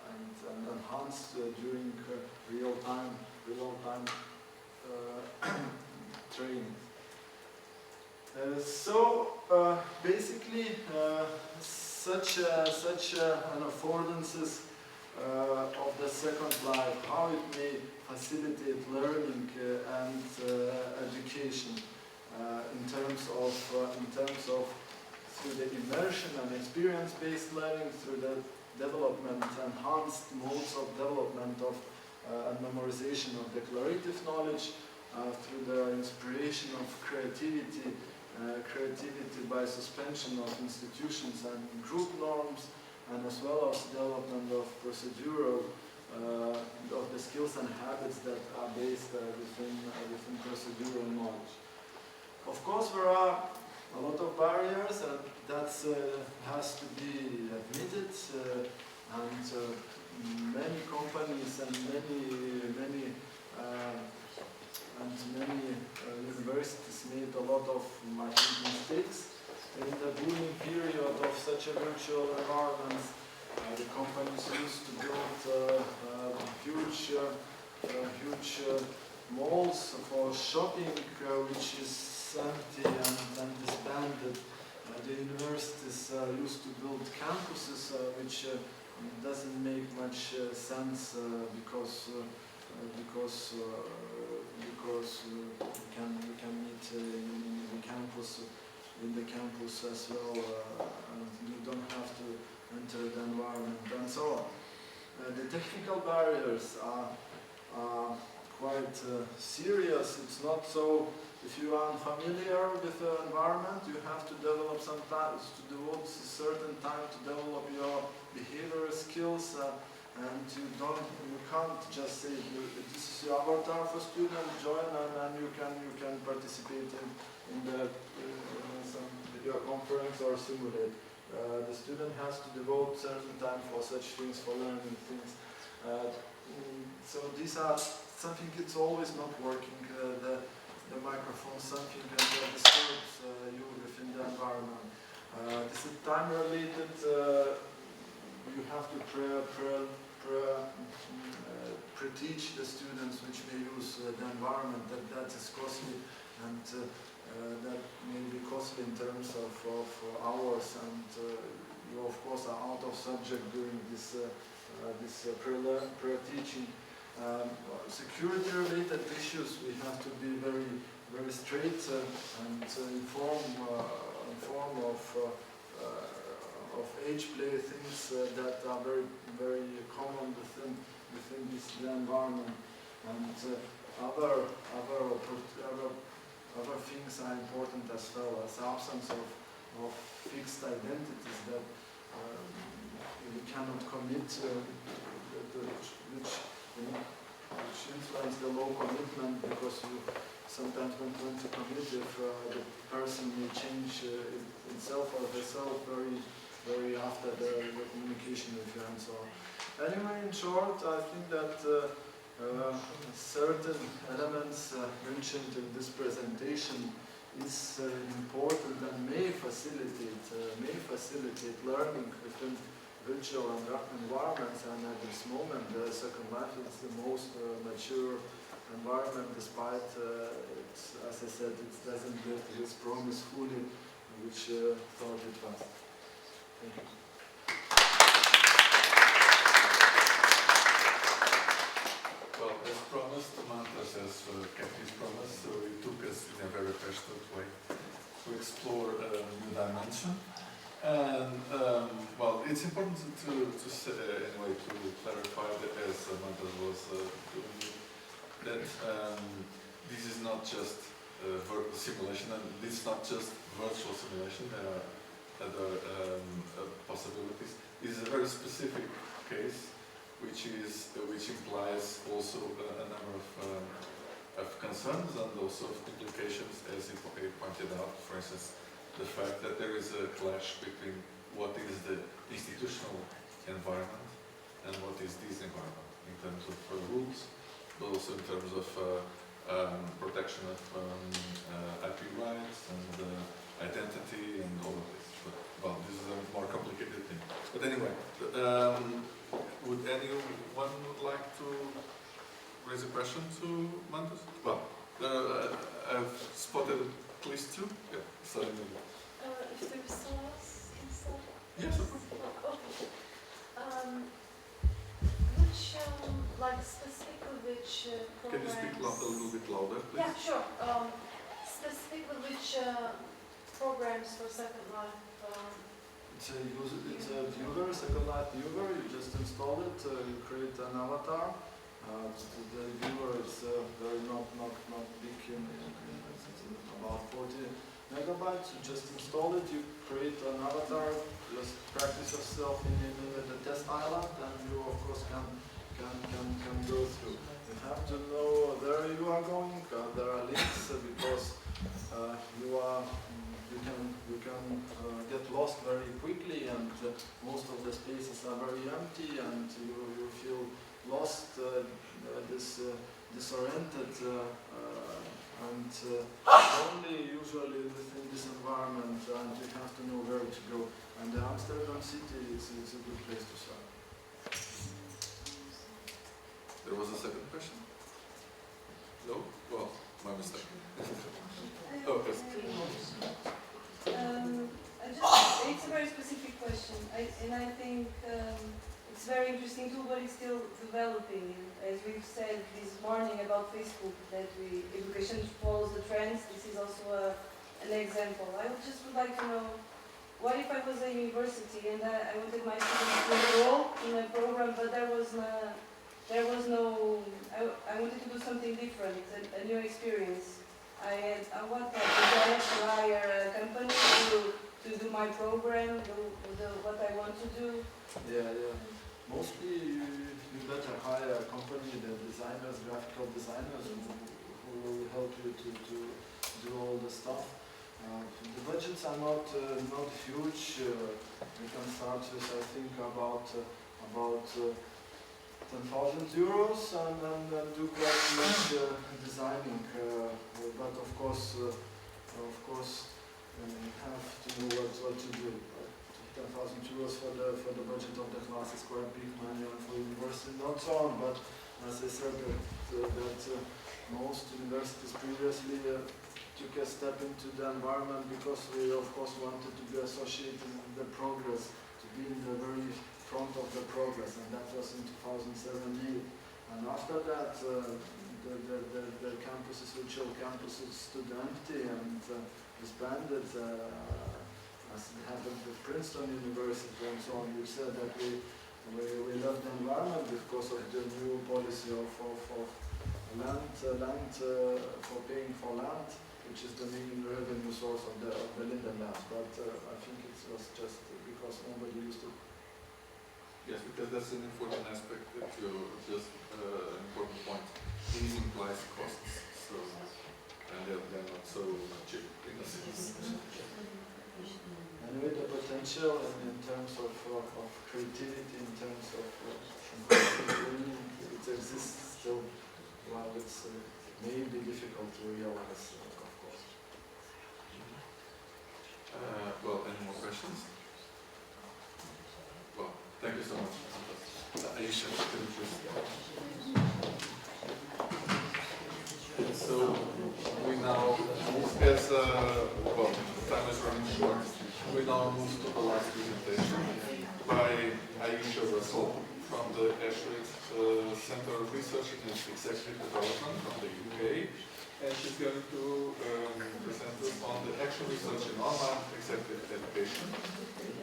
and enhanced during real-time training. Basically, such an affordances of the Second Life, how it may facilitate learning and education in terms of through the immersion and experience-based learning, through the enhanced modes of development of and memorization of declarative knowledge, through the inspiration of creativity by suspension of institutions and group norms, and as well as development of procedural, of the skills and habits that are based within procedural knowledge. Of course, there are a lot of barriers, and that has to be admitted, and many companies and many universities made a lot of mistakes. In the booming period of such a virtual environment, the companies used to build huge malls for shopping, which is empty and disbanded. The universities used to build campuses, which doesn't make much sense because we can meet in the campus as well, and you don't have to enter the environment and so on. The technical barriers are quite serious. It's not so, if you are unfamiliar with the environment, you have to develop some time, to devote a certain time to develop your behavioral skills, and you can't just say this is your avatar for student, join, and you can participate in some video conference or simulate. The student has to devote certain time for such things, for learning things. So these are something, it's always not working. The microphone, something that disturbs you within the environment. it's a time related. You have to pre-teach the students which may use the environment. That is costly, and that may be costly in terms of hours, and you of course are out of subject during this pre-teaching. Security related issues, we have to be very straight and inform of age play things that are very common within the environment, and other things are important as well, as absence of fixed identities that we cannot commit, which influence the low commitment, because you sometimes don't want to commit if the person may change himself or herself very after the communication with you and so on. Anyway, in short, I think that certain elements mentioned in this presentation is important and may facilitate learning within virtual environments, and at this moment Second Life is the most mature environment, despite as I said, it doesn't get its promise fully, which thought it was. Thank you. Well, as promised, Mantas has kept his promise, so he took us in a very passionate way to explore a new dimension. And well, it's important to say, anyway, to clarify that, as Mantas was doing, that this is not just simulation, and this is not just virtual simulation. There are other possibilities. This is a very specific case, which implies also a number of concerns and also of implications, as he pointed out. For instance, the fact that there is a clash between what is the institutional environment and what is this environment, in terms of rules, but also in terms of protection of IP rights and identity and all of this. But, well, this is a more complicated thing. But anyway, would anyone like to raise a question to Mantas? Well, I've spotted at least two. Yeah, so If there is someone else inside? yes, of course. Okay. Which, like specifically which Can you programs? speak a little bit louder, please? Yeah, sure. Specifically which programs for Second Life? It's a viewer, Second Life viewer. You just install it. You create an avatar. The viewer is very not big, about 40 megabytes. You just install it. You create an avatar. Just practice yourself in the test island, and you of course can go through. You have to know where you are going. There are links because you can get lost very quickly, and most of the spaces are very empty, and you feel lost, disoriented, and only usually within this environment, and you have to know where to go. And the Amsterdam city is a good place to start. There was a second question? No? Well, my mistake. Oh, yes. It's a very specific question, and I think it's very interesting too, but it's still developing. As we've said this morning about Facebook, that education follows the trends. This is also an example. I would like to know, what if I was a university and I wanted my students to enroll in a program, but I wanted to do something different, a new experience. What do I have to hire a company to do my program, what I want to do? Yeah. Mostly you better hire a company, the designers, graphical designers, who will help you to do all the stuff. The budgets are not huge. You can start with, I think, about 10,000 euros and do quite much designing. But of course, you have to know what to do. 10,000 euros for the budget of the class is quite big money for university and so on. But as I said, most universities previously took a step into the environment because we of course wanted to be associated with the progress, to be in the very front of the progress, and that was in 2017. And after that, the campuses, virtual campuses, stood empty and disbanded, as it happened with Princeton University and so on. You said that we love the environment because of the new policy of land for paying for land, which is the main revenue source of the Linden Labs. But I think it was just because nobody used it. Yes, because that's an important aspect that you just important point. These implies costs, so and they're not so cheap in a sense. Anyway, the potential in terms of creativity, in terms of it exists still. While it's maybe difficult to realize, of course. Well, any more questions? Well, thank you so much. Aisha, can you please? So we now, as well, time is running short. We now move to the last presentation by Aisha Russell from the Ashridge Center of Research and Executive Development from the UK. And she's going to present us on the actual research in online executive education,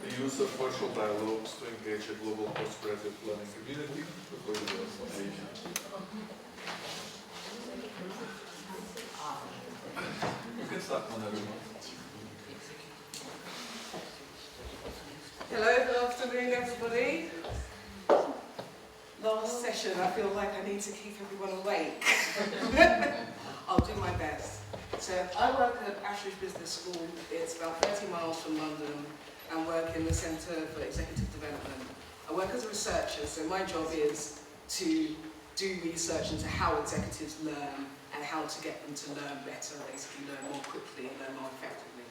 the use of virtual dialogues to engage a global postgraduate learning community. Before you go, Aisha. You can start whenever you want. Hello, good afternoon everybody. Last session, I feel like I need to keep everyone awake. I'll do my best. So I work at Ashridge Business School. It's about 30 miles from London and work in the Centre for Executive Development. I work as a researcher, so my job is to do research into how executives learn and how to get them to learn better, basically learn more quickly and learn more effectively.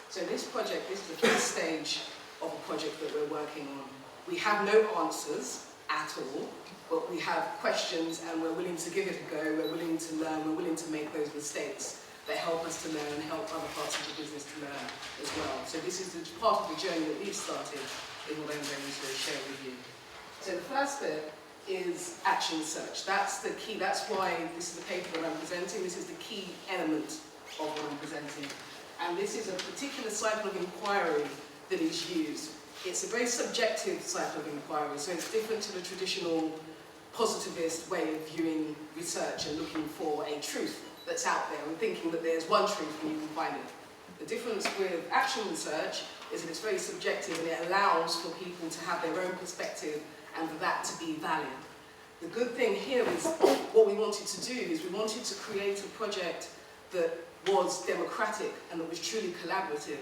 So this project, this is the first stage of a project that we're working on. We have no answers at all, but we have questions and we're willing to give it a go, we're willing to learn, we're willing to make those mistakes that help us to learn and help other parts of the business to learn as well. So this is the part of the journey that we've started in what I'm going to share with you. So the first bit is action research. That's the key, that's why this is the paper that I'm presenting, this is the key element of what I'm presenting. And this is a particular cycle of inquiry that is used. It's a very subjective cycle of inquiry, so it's different to the traditional positivist way of viewing research and looking for a truth that's out there and thinking that there's one truth and you can find it. The difference with action research is that it's very subjective and it allows for people to have their own perspective and for that to be valid. The good thing here is what we wanted to do is we wanted to create a project that was democratic and that was truly collaborative.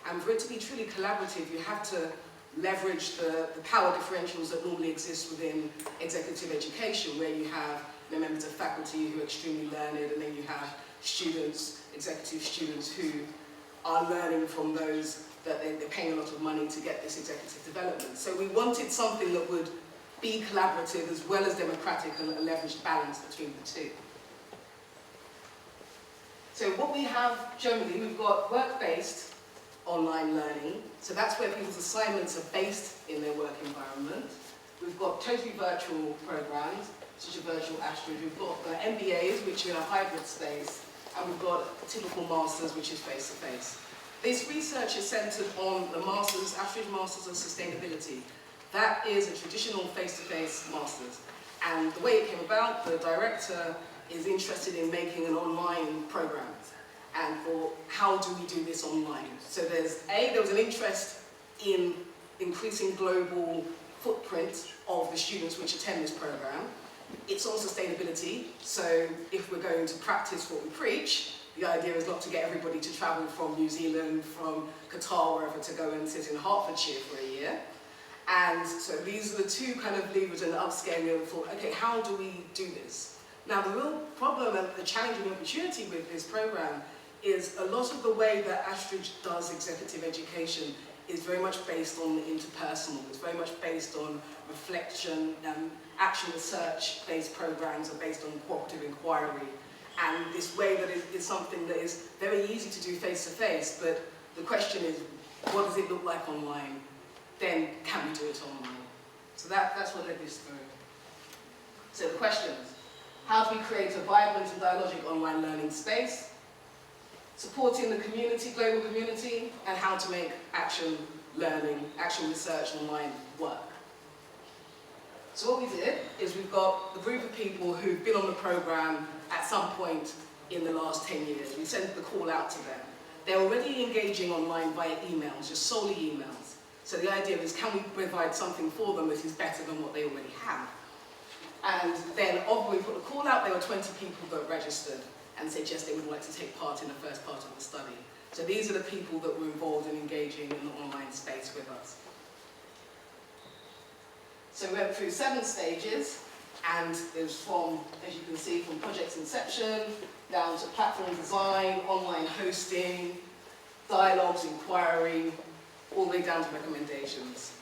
And for it to be truly collaborative, you have to leverage the power differentials that normally exist within executive education, where you have members of faculty who are extremely learned, and then you have students, executive students, who are learning from those that they're paying a lot of money to get this executive development. So we wanted something that would be collaborative as well as democratic and a leveraged balance between the two. So what we have generally, we've got work-based online learning. So that's where people's assignments are based in their work environment. We've got totally virtual programs, such as virtual Ashridge. We've got the MBAs, which are in a hybrid space, and we've got a typical masters, which is face-to-face. This research is centered on the masters, Ashridge Masters of Sustainability. That is a traditional face-to-face masters. And the way it came about, the director is interested in making an online program. And for how do we do this online? So there was an interest in increasing global footprint of the students which attend this program. It's on sustainability, so if we're going to practice what we preach, the idea is not to get everybody to travel from New Zealand, from Qatar, wherever, to go and sit in Hertfordshire for a year. And so these are the two kind of levers in the upscaling and thought, okay, how do we do this? Now the real problem and the challenging opportunity with this program is a lot of the way that Ashridge does executive education is very much based on the interpersonal. It's very much based on reflection. Action research-based programs are based on cooperative inquiry. And this way that is something that is very easy to do face-to-face, but the question is, what does it look like online? Then can we do it online? So that's what led this through. So the questions: how do we create a vibrant and dialogic online learning space? Supporting the community, global community, and how to make action learning, action research online work. So what we did is we've got a group of people who've been on the program at some point in the last 10 years. We sent the call out to them. They're already engaging online via emails, just solely emails. So the idea is, can we provide something for them that is better than what they already have? And then when we put the call out, there were 20 people that registered and said yes, they would like to take part in the first part of the study. So these are the people that were involved in engaging in the online space with us. So we went through 7 stages, and it was from, as you can see, from project inception, down to platform design, online hosting, dialogues, inquiry, all the way down to recommendations.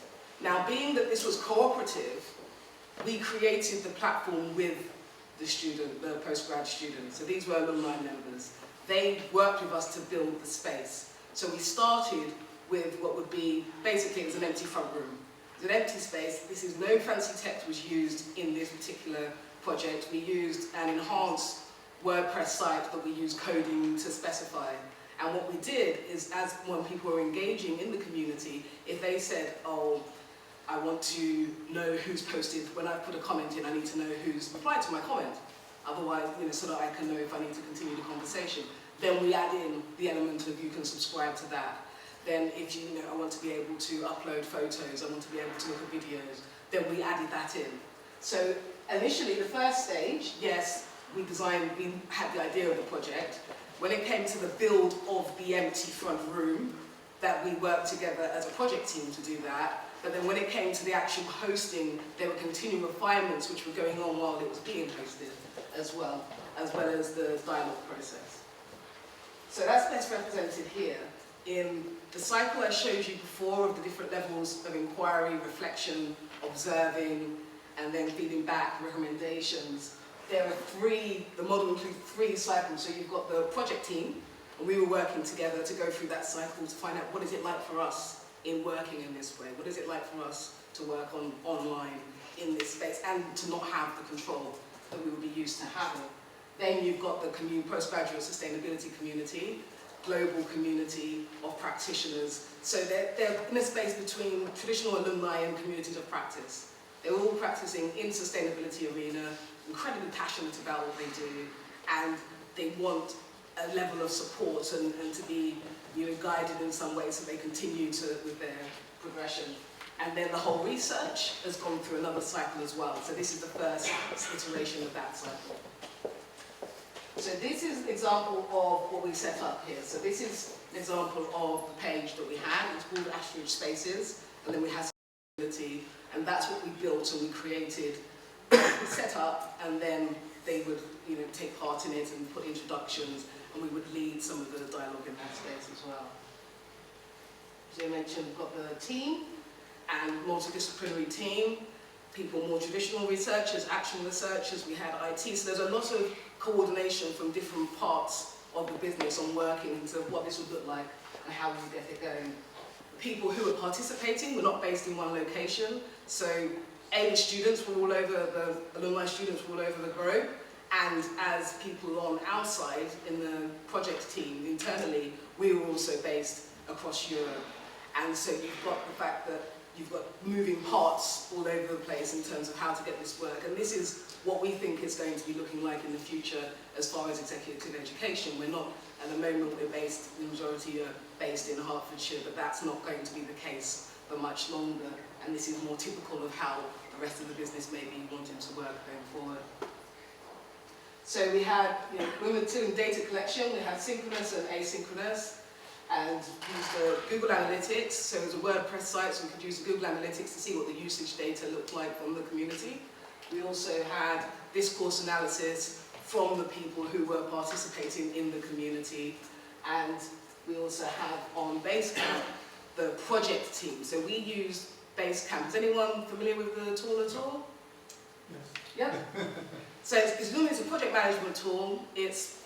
Now, being that this was cooperative, we created the platform with the student, the postgrad students. So these were alumni members. They worked with us to build the space. So we started with what would be, basically, it was an empty front room. It was an empty space. This is no fancy text was used in this particular project. We used an enhanced WordPress site that we used coding to specify. And what we did is, as when people were engaging in the community, if they said, oh, I want to know who's posted, when I put a comment in, I need to know who's replied to my comment. Otherwise, so that I can know if I need to continue the conversation. Then we add in the element of you can subscribe to that. Then if I want to be able to upload photos, I want to be able to look at videos, then we added that in. So initially, the first stage, yes, we had the idea of the project. When it came to the build of the empty front room, that we worked together as a project team to do that. But then when it came to the actual hosting, there were continuing refinements which were going on while it was being hosted as well as the dialogue process. So that's best represented here in the cycle I showed you before of the different levels of inquiry, reflection, observing, and then feeding back recommendations. There are 3, the model includes 3 cycles. So you've got the project team, and we were working together to go through that cycle to find out what is it like for us in working in this way? What is it like for us to work online in this space and to not have the control that we would be used to having? Then you've got the postgraduate sustainability community, global community of practitioners. So they're in a space between traditional alumni and communities of practice. They're all practicing in sustainability arena, incredibly passionate about what they do, and they want a level of support and to be guided in some way so they continue with their progression. And then the whole research has gone through another cycle as well. So this is the first iteration of that cycle. So this is an example of what we set up here. So this is an example of the page that we had. It's called Ashridge Spaces, and then we had sustainability, and that's what we built and we created, set up, and then they would take part in it and put introductions, and we would lead some of the dialogue in that space as well. As I mentioned, we've got the team and multidisciplinary team, people more traditional researchers, action researchers, we had IT, so there's a lot of coordination from different parts of the business on working into what this would look like and how we would get it going. The people who were participating were not based in one location, so the students were all over, the alumni students were all over the globe, and as people on our side in the project team internally, we were also based across Europe. And so you've got the fact that you've got moving parts all over the place in terms of how to get this work. And this is what we think is going to be looking like in the future as far as executive education. We're not, at the moment, the majority are based in Hertfordshire, but that's not going to be the case for much longer. And this is more typical of how the rest of the business may be wanting to work going forward. So we had, we were doing data collection, we had synchronous and asynchronous, and used the Google Analytics, so it was a WordPress site, so we could use Google Analytics to see what the usage data looked like from the community. We also had discourse analysis from the people who were participating in the community, and we also have on Basecamp the project team. So we used Basecamp. Is anyone familiar with the tool at all? Yes. Yeah? So it's a project management tool. It's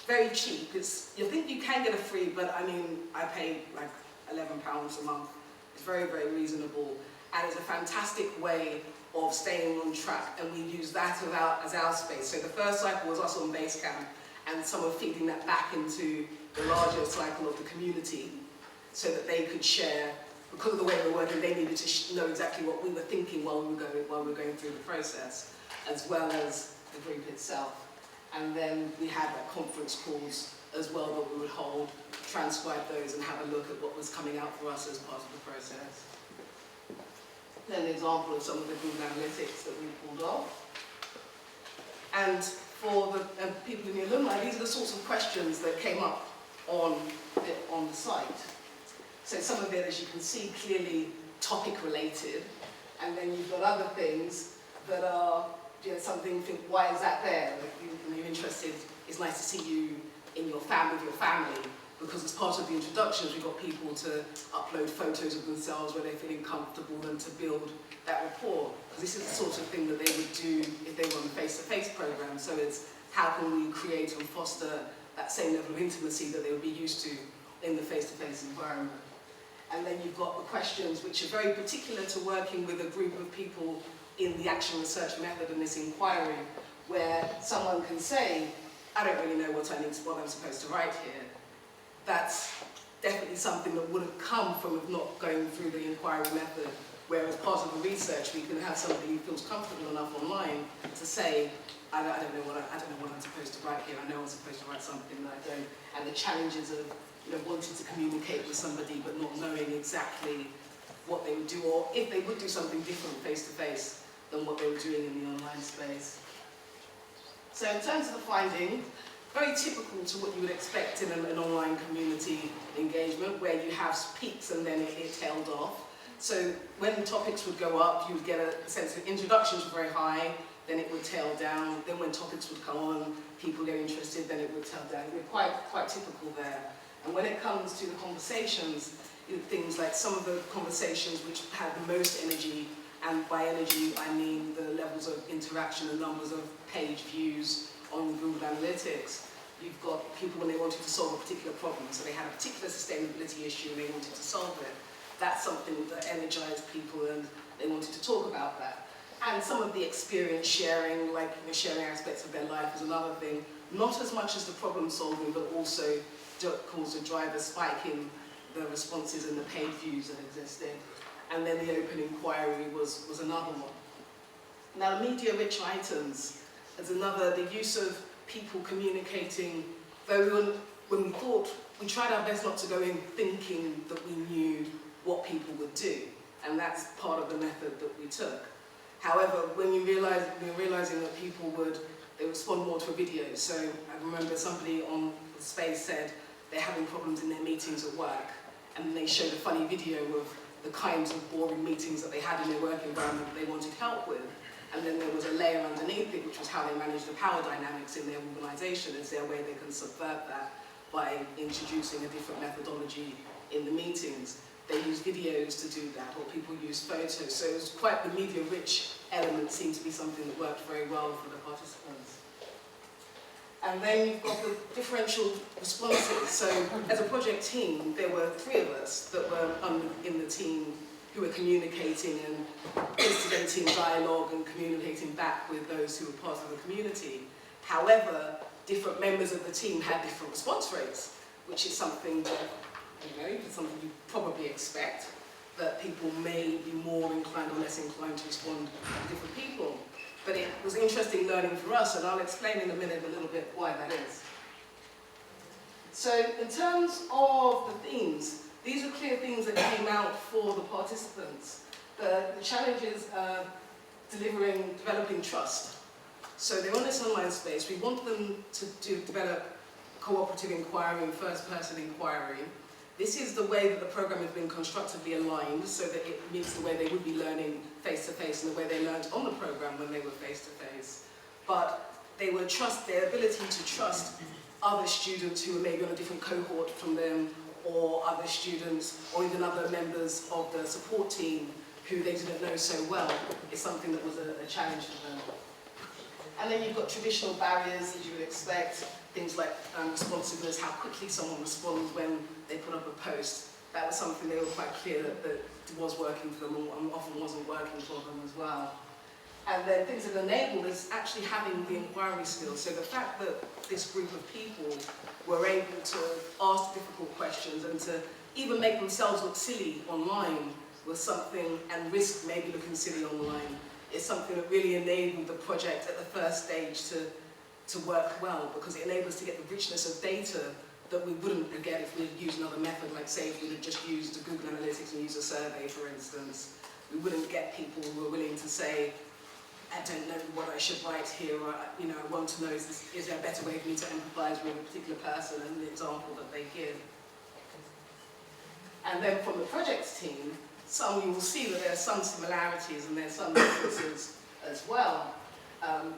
very cheap. You think you can get a free, but I mean, I pay like £11 a month. It's very, very reasonable. And it's a fantastic way of staying on track, and we use that as our space. So the first cycle was us on Basecamp, and someone feeding that back into the larger cycle of the community, so that they could share. Because of the way we're working, they needed to know exactly what we were thinking while we were going through the process, as well as the group itself. And then we had like conference calls as well that we would hold, transcribe those, and have a look at what was coming out for us as part of the process. Then an example of some of the Google Analytics that we pulled off. And for the people in the alumni, these are the sorts of questions that came up on the site. So some of it, as you can see, clearly topic related. And then you've got other things that are, something you think, why is that there? Like you're interested, it's nice to see you in your family, with your family. Because as part of the introductions, we got people to upload photos of themselves where they're feeling comfortable and to build that rapport. Because this is the sort of thing that they would do if they were on a face-to-face program. So it's how can we create and foster that same level of intimacy that they would be used to in the face-to-face environment. And then you've got the questions which are very particular to working with a group of people in the action research method and this inquiry, where someone can say, I don't really know what I'm supposed to write here. That's definitely something that would have come from not going through the inquiry method, where as part of the research we can have somebody who feels comfortable enough online to say, I don't know what I'm supposed to write here. I know I'm supposed to write something that I don't. And the challenges of wanting to communicate with somebody but not knowing exactly what they would do, or if they would do something different face-to-face than what they were doing in the online space. So in terms of the finding, very typical to what you would expect in an online community engagement, where you have peaks and then it tailed off. So when topics would go up, you would get a sense of introductions were very high, then it would tail down. Then when topics would come on, people get interested, then it would tail down. It was quite typical there. And when it comes to the conversations, things like some of the conversations which had the most energy, and by energy I mean the levels of interaction and numbers of page views on Google Analytics. You've got people when they wanted to solve a particular problem, so they had a particular sustainability issue and they wanted to solve it. That's something that energized people and they wanted to talk about that. And some of the experience sharing, like sharing aspects of their life is another thing. Not as much as the problem solving, but also caused a driver spike in the responses and the page views that existed. And then the open inquiry was another one. Now, media-rich items is another, the use of people communicating, though when we thought, we tried our best not to go in thinking that we knew what people would do, and that's part of the method that we took. However, when we're realizing that people they respond more to a video. So I remember somebody on the space said they're having problems in their meetings at work, and they showed a funny video of the kinds of boring meetings that they had in their work environment that they wanted help with. And then there was a layer underneath it, which was how they manage the power dynamics in their organisation. Is there a way they can subvert that by introducing a different methodology in the meetings? They use videos to do that, or people use photos. So it was quite the media-rich element seemed to be something that worked very well for the participants. And then you've got the differential responses. So as a project team, there were 3 of us that were in the team who were communicating and instigating dialogue and communicating back with those who were part of the community. However, different members of the team had different response rates, which is something that, something you probably expect, that people may be more inclined or less inclined to respond to different people. But it was interesting learning for us, and I'll explain in a minute a little bit why that is. So in terms of the themes, these are clear things that came out for the participants. The challenges are developing trust. So they're on this online space. We want them to develop cooperative inquiry and first-person inquiry. This is the way that the program has been constructively aligned so that it meets the way they would be learning face-to-face and the way they learned on the program when they were face-to-face. But they would trust their ability to trust other students who were maybe on a different cohort from them, or other students, or even other members of the support team who they didn't know so well, is something that was a challenge for them. And then you've got traditional barriers, as you would expect, things like responsiveness, how quickly someone responds when they put up a post. That was something they were quite clear that was working for them and often wasn't working for them as well. And then things that enabled is actually having the inquiry skills. So the fact that this group of people were able to ask difficult questions and to even make themselves look silly online was something, and risk maybe looking silly online, is something that really enabled the project at the first stage to work well, because it enabled us to get the richness of data that we wouldn't get if we had used another method, like say if we had just used Google Analytics and used a survey, for instance. We wouldn't get people who were willing to say, I don't know what I should write here, or I want to know, is there a better way for me to empathise with a particular person and the example that they give. And then from the projects team, you will see that there are some similarities and there's some differences as well.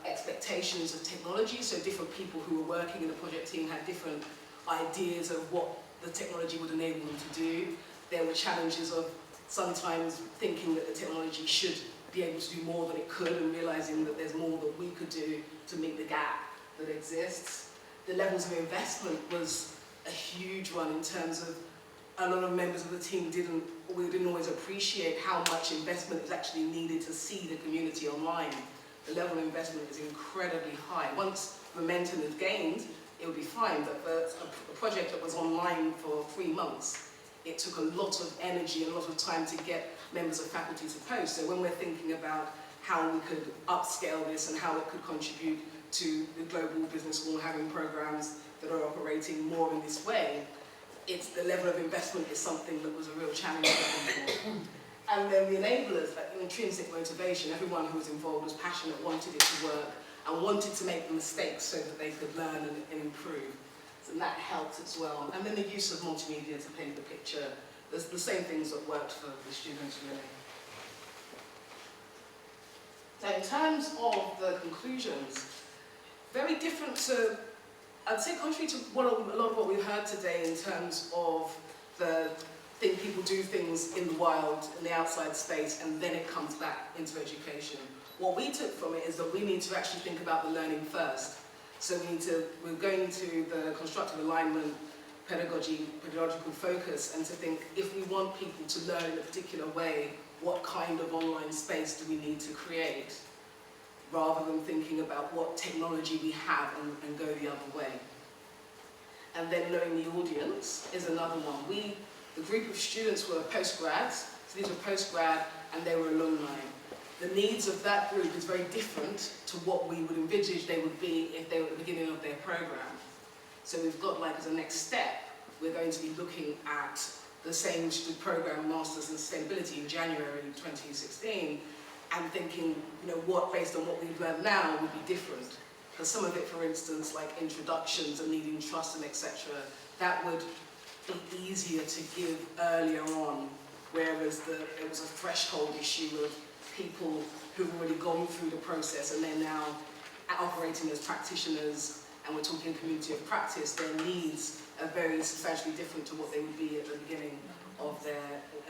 Expectations of technology, so different people who were working in the project team had different ideas of what the technology would enable them to do. There were challenges of sometimes thinking that the technology should be able to do more than it could, and realising that there's more that we could do to meet the gap that exists. The levels of investment was a huge one in terms of a lot of members of the team didn't always appreciate how much investment is actually needed to see the community online. The level of investment is incredibly high. Once momentum is gained, it would be fine, but for a project that was online for 3 months, it took a lot of energy and a lot of time to get members of faculty to post. So when we're thinking about how we could upscale this and how it could contribute to the global business school having programs that are operating more in this way, it's the level of investment is something that was a real challenge for people. And then the enablers, like intrinsic motivation, everyone who was involved was passionate, wanted it to work, and wanted to make the mistakes so that they could learn and improve. So that helped as well. And then the use of multimedia to paint the picture. There's the same things that worked for the students, really. So in terms of the conclusions, very different to, I'd say contrary to a lot of what we've heard today in terms of people do things in the wild, in the outside space, and then it comes back into education. What we took from it is that we need to actually think about the learning first. So we're going to the constructive alignment, pedagogical focus, and to think, if we want people to learn in a particular way, what kind of online space do we need to create, rather than thinking about what technology we have and go the other way. And then knowing the audience is another one. The group of students were postgrads, so these were postgrad and they were alumni. The needs of that group is very different to what we would envisage they would be if they were at the beginning of their program. So we've got, like, as a next step, we're going to be looking at the same program, Masters in Sustainability, in January 2016, and thinking, what, based on what we've learned now, would be different. Because some of it, for instance, like introductions and needing trust and etc., that would be easier to give earlier on, whereas it was a threshold issue of people who've already gone through the process and they're now operating as practitioners, and we're talking community of practice. Their needs are very substantially different to what they would be at the beginning of their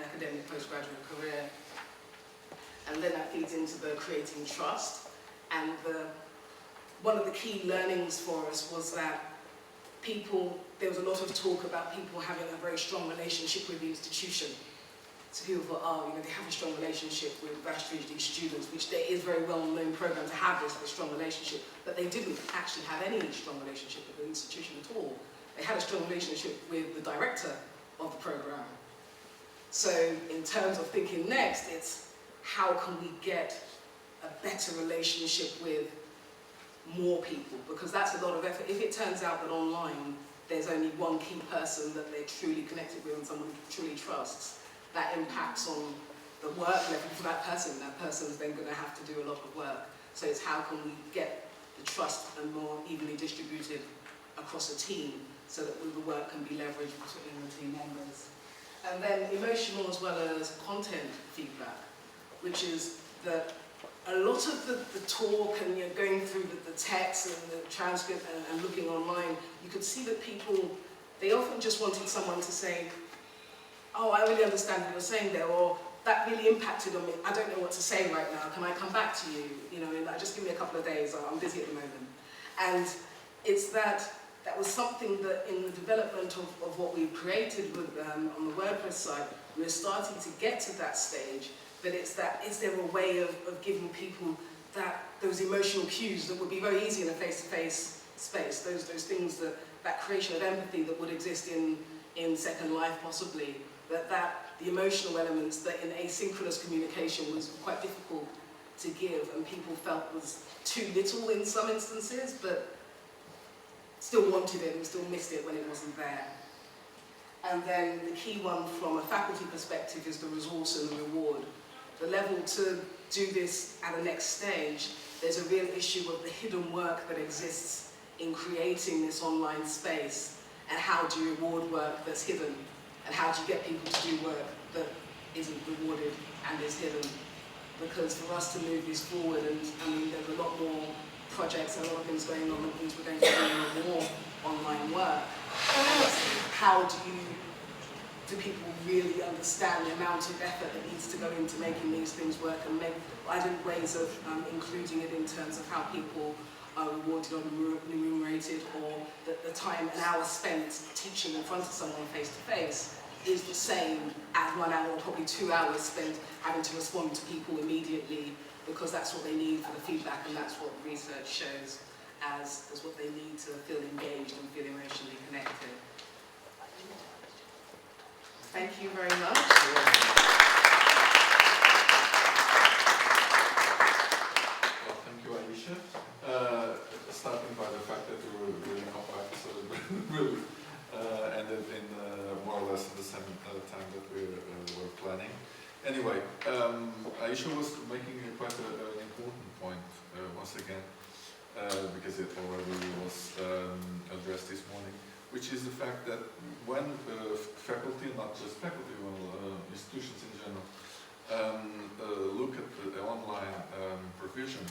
academic postgraduate career. And then that feeds into the creating trust. And one of the key learnings for us was that there was a lot of talk about people having a very strong relationship with the institution. So people thought, they have a strong relationship with Vashtrij, these students, which there is a very well-known program to have this strong relationship, but they didn't actually have any strong relationship with the institution at all. They had a strong relationship with the director of the program. So in terms of thinking next, it's how can we get a better relationship with more people, because that's a lot of effort. If it turns out that online there's only one key person that they're truly connected with and someone who truly trusts, that impacts on the work level for that person. That person's then going to have to do a lot of work. So it's how can we get the trust and more evenly distributed across a team so that the work can be leveraged between the team members. And then emotional as well as content feedback, which is that a lot of the talk and going through the text and the transcript and looking online, you could see that people, they often just wanted someone to say, oh, I really understand what you're saying there, or that really impacted on me. I don't know what to say right now. Can I come back to you? You know, like, just give me a couple of days. I'm busy at the moment. And it's that was something that in the development of what we created with, on the WordPress side, we're starting to get to that stage. But it's that, is there a way of giving people those emotional cues that would be very easy in a face-to-face space, those things that creation of empathy that would exist in Second Life possibly, the emotional elements that in asynchronous communication was quite difficult to give and people felt was too little in some instances, but still wanted it and still missed it when it wasn't there. And then the key one from a faculty perspective is the resource and the reward. The level to do this at the next stage, there's a real issue of the hidden work that exists in creating this online space, and how do you reward work that's hidden, and how do you get people to do work that isn't rewarded and is hidden. Because for us to move this forward, and I mean there's a lot more projects and a lot of things going on, and things we're going to do more online work. How do people really understand the amount of effort that needs to go into making these things work, and make ways of including it in terms of how people are rewarded or remunerated, or that the time, an hour spent teaching in front of someone face to face is the same as 1 hour or probably 2 hours spent having to respond to people immediately, because that's what they need for the feedback, and that's what research shows as what they need to feel engaged and feel emotionally connected. Thank you very much. Well, thank you, Aisha. Starting by the fact that you were really compact, so it really ended in more or less the same time that we were planning. Anyway, Aisha was making quite an important point once again, because it already was addressed this morning, which is the fact that when faculty, not just faculty, well, institutions in general, look at the online provision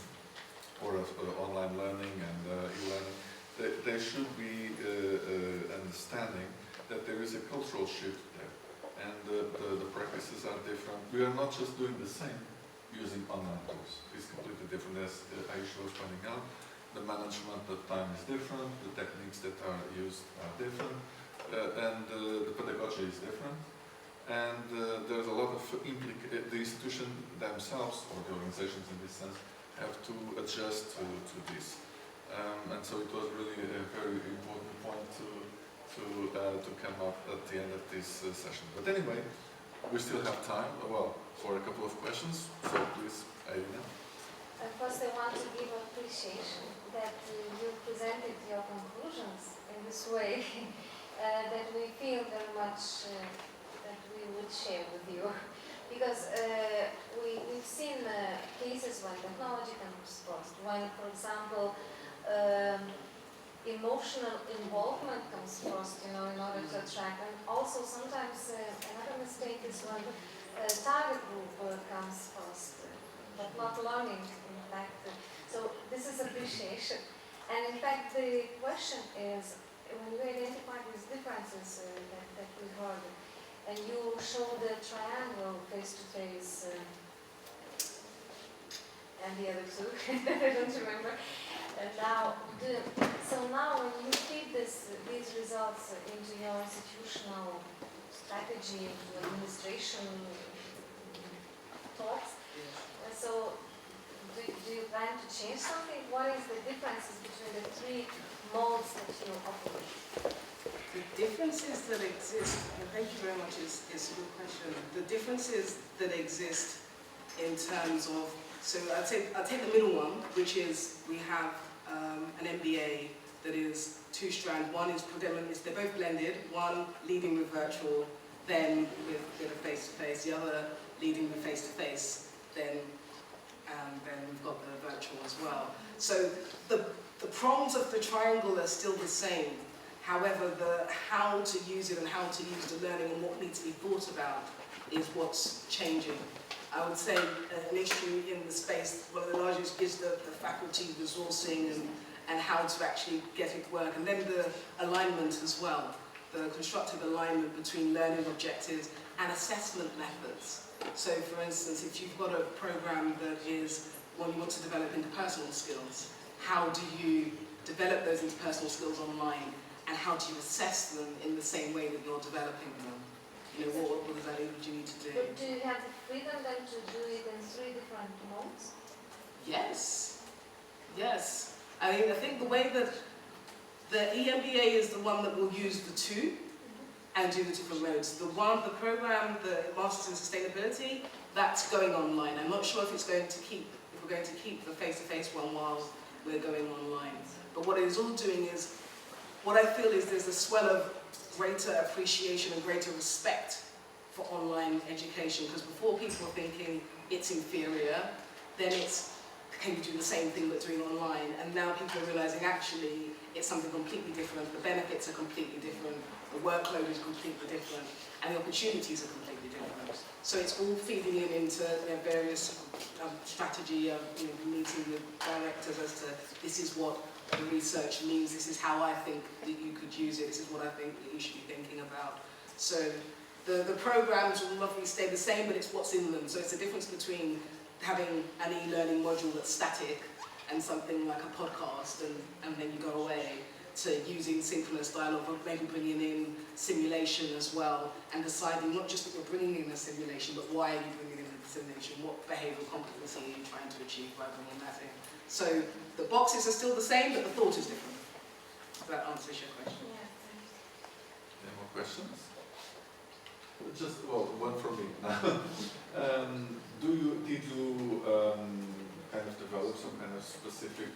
or online learning and e-learning, there should be understanding that there is a cultural shift there, and the practices are different. We are not just doing the same using online tools. It's completely different, as Aisha was pointing out. The management of time is different, the techniques that are used are different, and the pedagogy is different. And there's a lot of the institution themselves, or the organizations in this sense, have to adjust to this. And so it was really a very important point to come up at the end of this session. But anyway, we still have time, well, for a couple of questions, so please, Irina. First, I want to give appreciation that you presented your conclusions in this way that we feel very much that we would share with you. Because we've seen cases when technology comes first, when, for example, emotional involvement comes first, you know, in order to attract. And also sometimes another mistake is when target group comes first, but not learning, in fact. So this is appreciation. And in fact, the question is, when you identify these differences that we heard, and you show the triangle face-to-face, and the other two, I don't remember. And now, so now when you feed these results into your institutional strategy, into administration thoughts, so do you plan to change something? What is the differences between the three modes that you operate? The differences that exist, and thank you very much, is a good question. The differences that exist in terms of, so I'll take the middle one, which is we have an MBA that is two strands. One is predominantly, they're both blended, one leading with virtual, then with a bit of face-to-face, the other leading with face-to-face, then we've got the virtual as well. So the prongs of the triangle are still the same. However, the how to use it and how to use the learning and what needs to be thought about is what's changing. I would say an issue in the space, one of the largest is the faculty resourcing and how to actually get it work, and then the alignment as well. the constructive alignment between learning objectives and assessment methods. So for instance, if you've got a program that is one you want to develop interpersonal skills, how do you develop those interpersonal skills online, and how do you assess them in the same way that you're developing them? You know, what does that mean? What do you need to do? But do you have the freedom then to do it in 3 different modes? Yes. Yes. I mean, I think the way that the EMBA is the one that will use the two and do the different modes. The program, the Masters in Sustainability, that's going online. I'm not sure if we're going to keep the face-to-face one while we're going online. But what it is all doing is, what I feel is there's a swell of greater appreciation and greater respect for online education, because before people were thinking it's inferior, then it's, can you do the same thing but doing online? And now people are realizing actually it's something completely different, the benefits are completely different, the workload is completely different, and the opportunities are completely different. So it's all feeding into various strategy, meeting with directors as to this is what the research means, this is how I think that you could use it, this is what I think that you should be thinking about. So the programs will roughly stay the same, but it's what's in them. So it's the difference between having an e-learning module that's static and something like a podcast, and then you go away, to using synchronous dialogue, or maybe bringing in simulation as well, and deciding not just that you're bringing in a simulation, but why are you bringing in a simulation? What behavioural competency are you trying to achieve by bringing that in? So the boxes are still the same, but the thought is different. Does that answer your question? Any more questions? Just, well, one from me. Did you kind of develop some kind of specific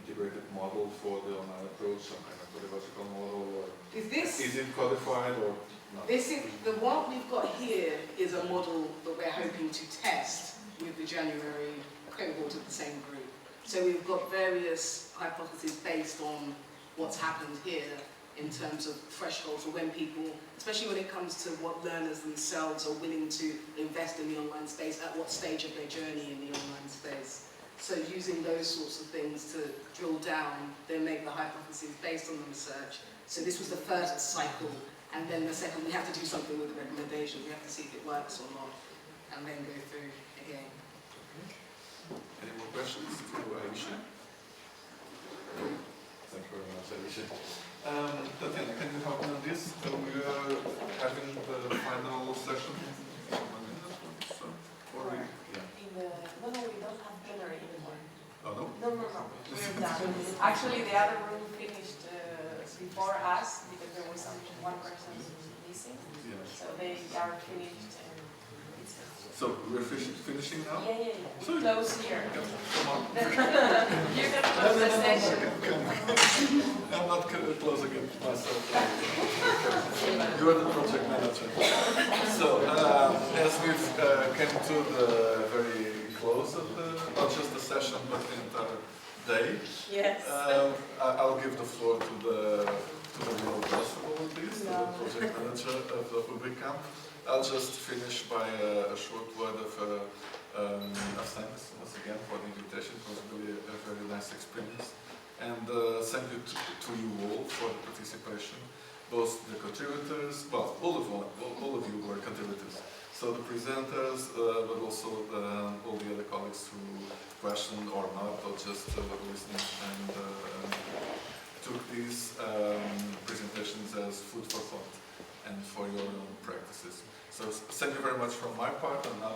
integrated model for the online approach, some kind of pedagogical model, or is it codified or not? The one we've got here is a model that we're hoping to test with the January cohort of the same group. So we've got various hypotheses based on what's happened here in terms of thresholds, or when people, especially when it comes to what learners themselves are willing to invest in the online space, at what stage of their journey in the online space. So using those sorts of things to drill down, then make the hypotheses based on the research. So this was the first cycle, and then the second, we have to do something with the recommendations. We have to see if it works or not, and then go through again. Any more questions to Aisha? Thank you very much, Aisha. Tatiana, can you help me on this? So we are having the final session in 1 minute or so? Or No, we don't have plenary anymore. Oh, no? No. We're done. Actually, the other room finished before us because there was one person missing. Yeah. So they are finished. So we're finishing now? Yeah. So close here. Come on. You can close the session. I'm not closing it myself. You are the project manager. So, as we've came to the very close of not just the session, but the entire day, yes. I'll give the floor to the real possible, at least, the project manager of the UbiCamp. I'll just finish by a short word of thanks once again for the invitation. It was really a very nice experience. And thank you to you all for the participation, both the contributors, well, all of you were contributors. So the presenters, but also all the other colleagues who questioned or not, or just were listening and took these presentations as food for thought and for your own practices. So thank you very much from my part, and now...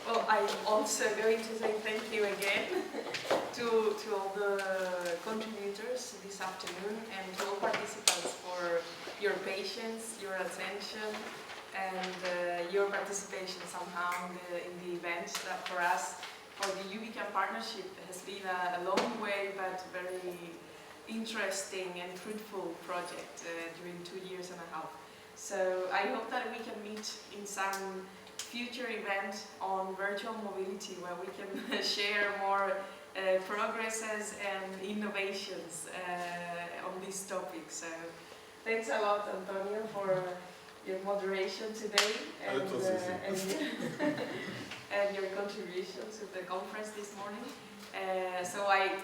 Well, I'm also going to say thank you again to all the contributors this afternoon, and to all participants for your patience, your attention, and your participation somehow in the event. That for us, for the UbiCamp partnership, has been a long way, but very interesting and fruitful project during 2 years and a half. So I hope that we can meet in some future event on virtual mobility, where we can share more progresses and innovations on this topic. So thanks a lot, Antonio, for your moderation today and your contributions to the conference this morning. So I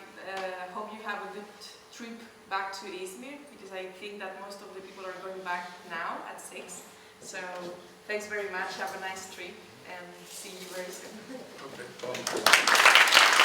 hope you have a good trip back to Izmir, because I think that most of the people are going back now at 6. So thanks very much, have a nice trip, and see you very soon. Okay.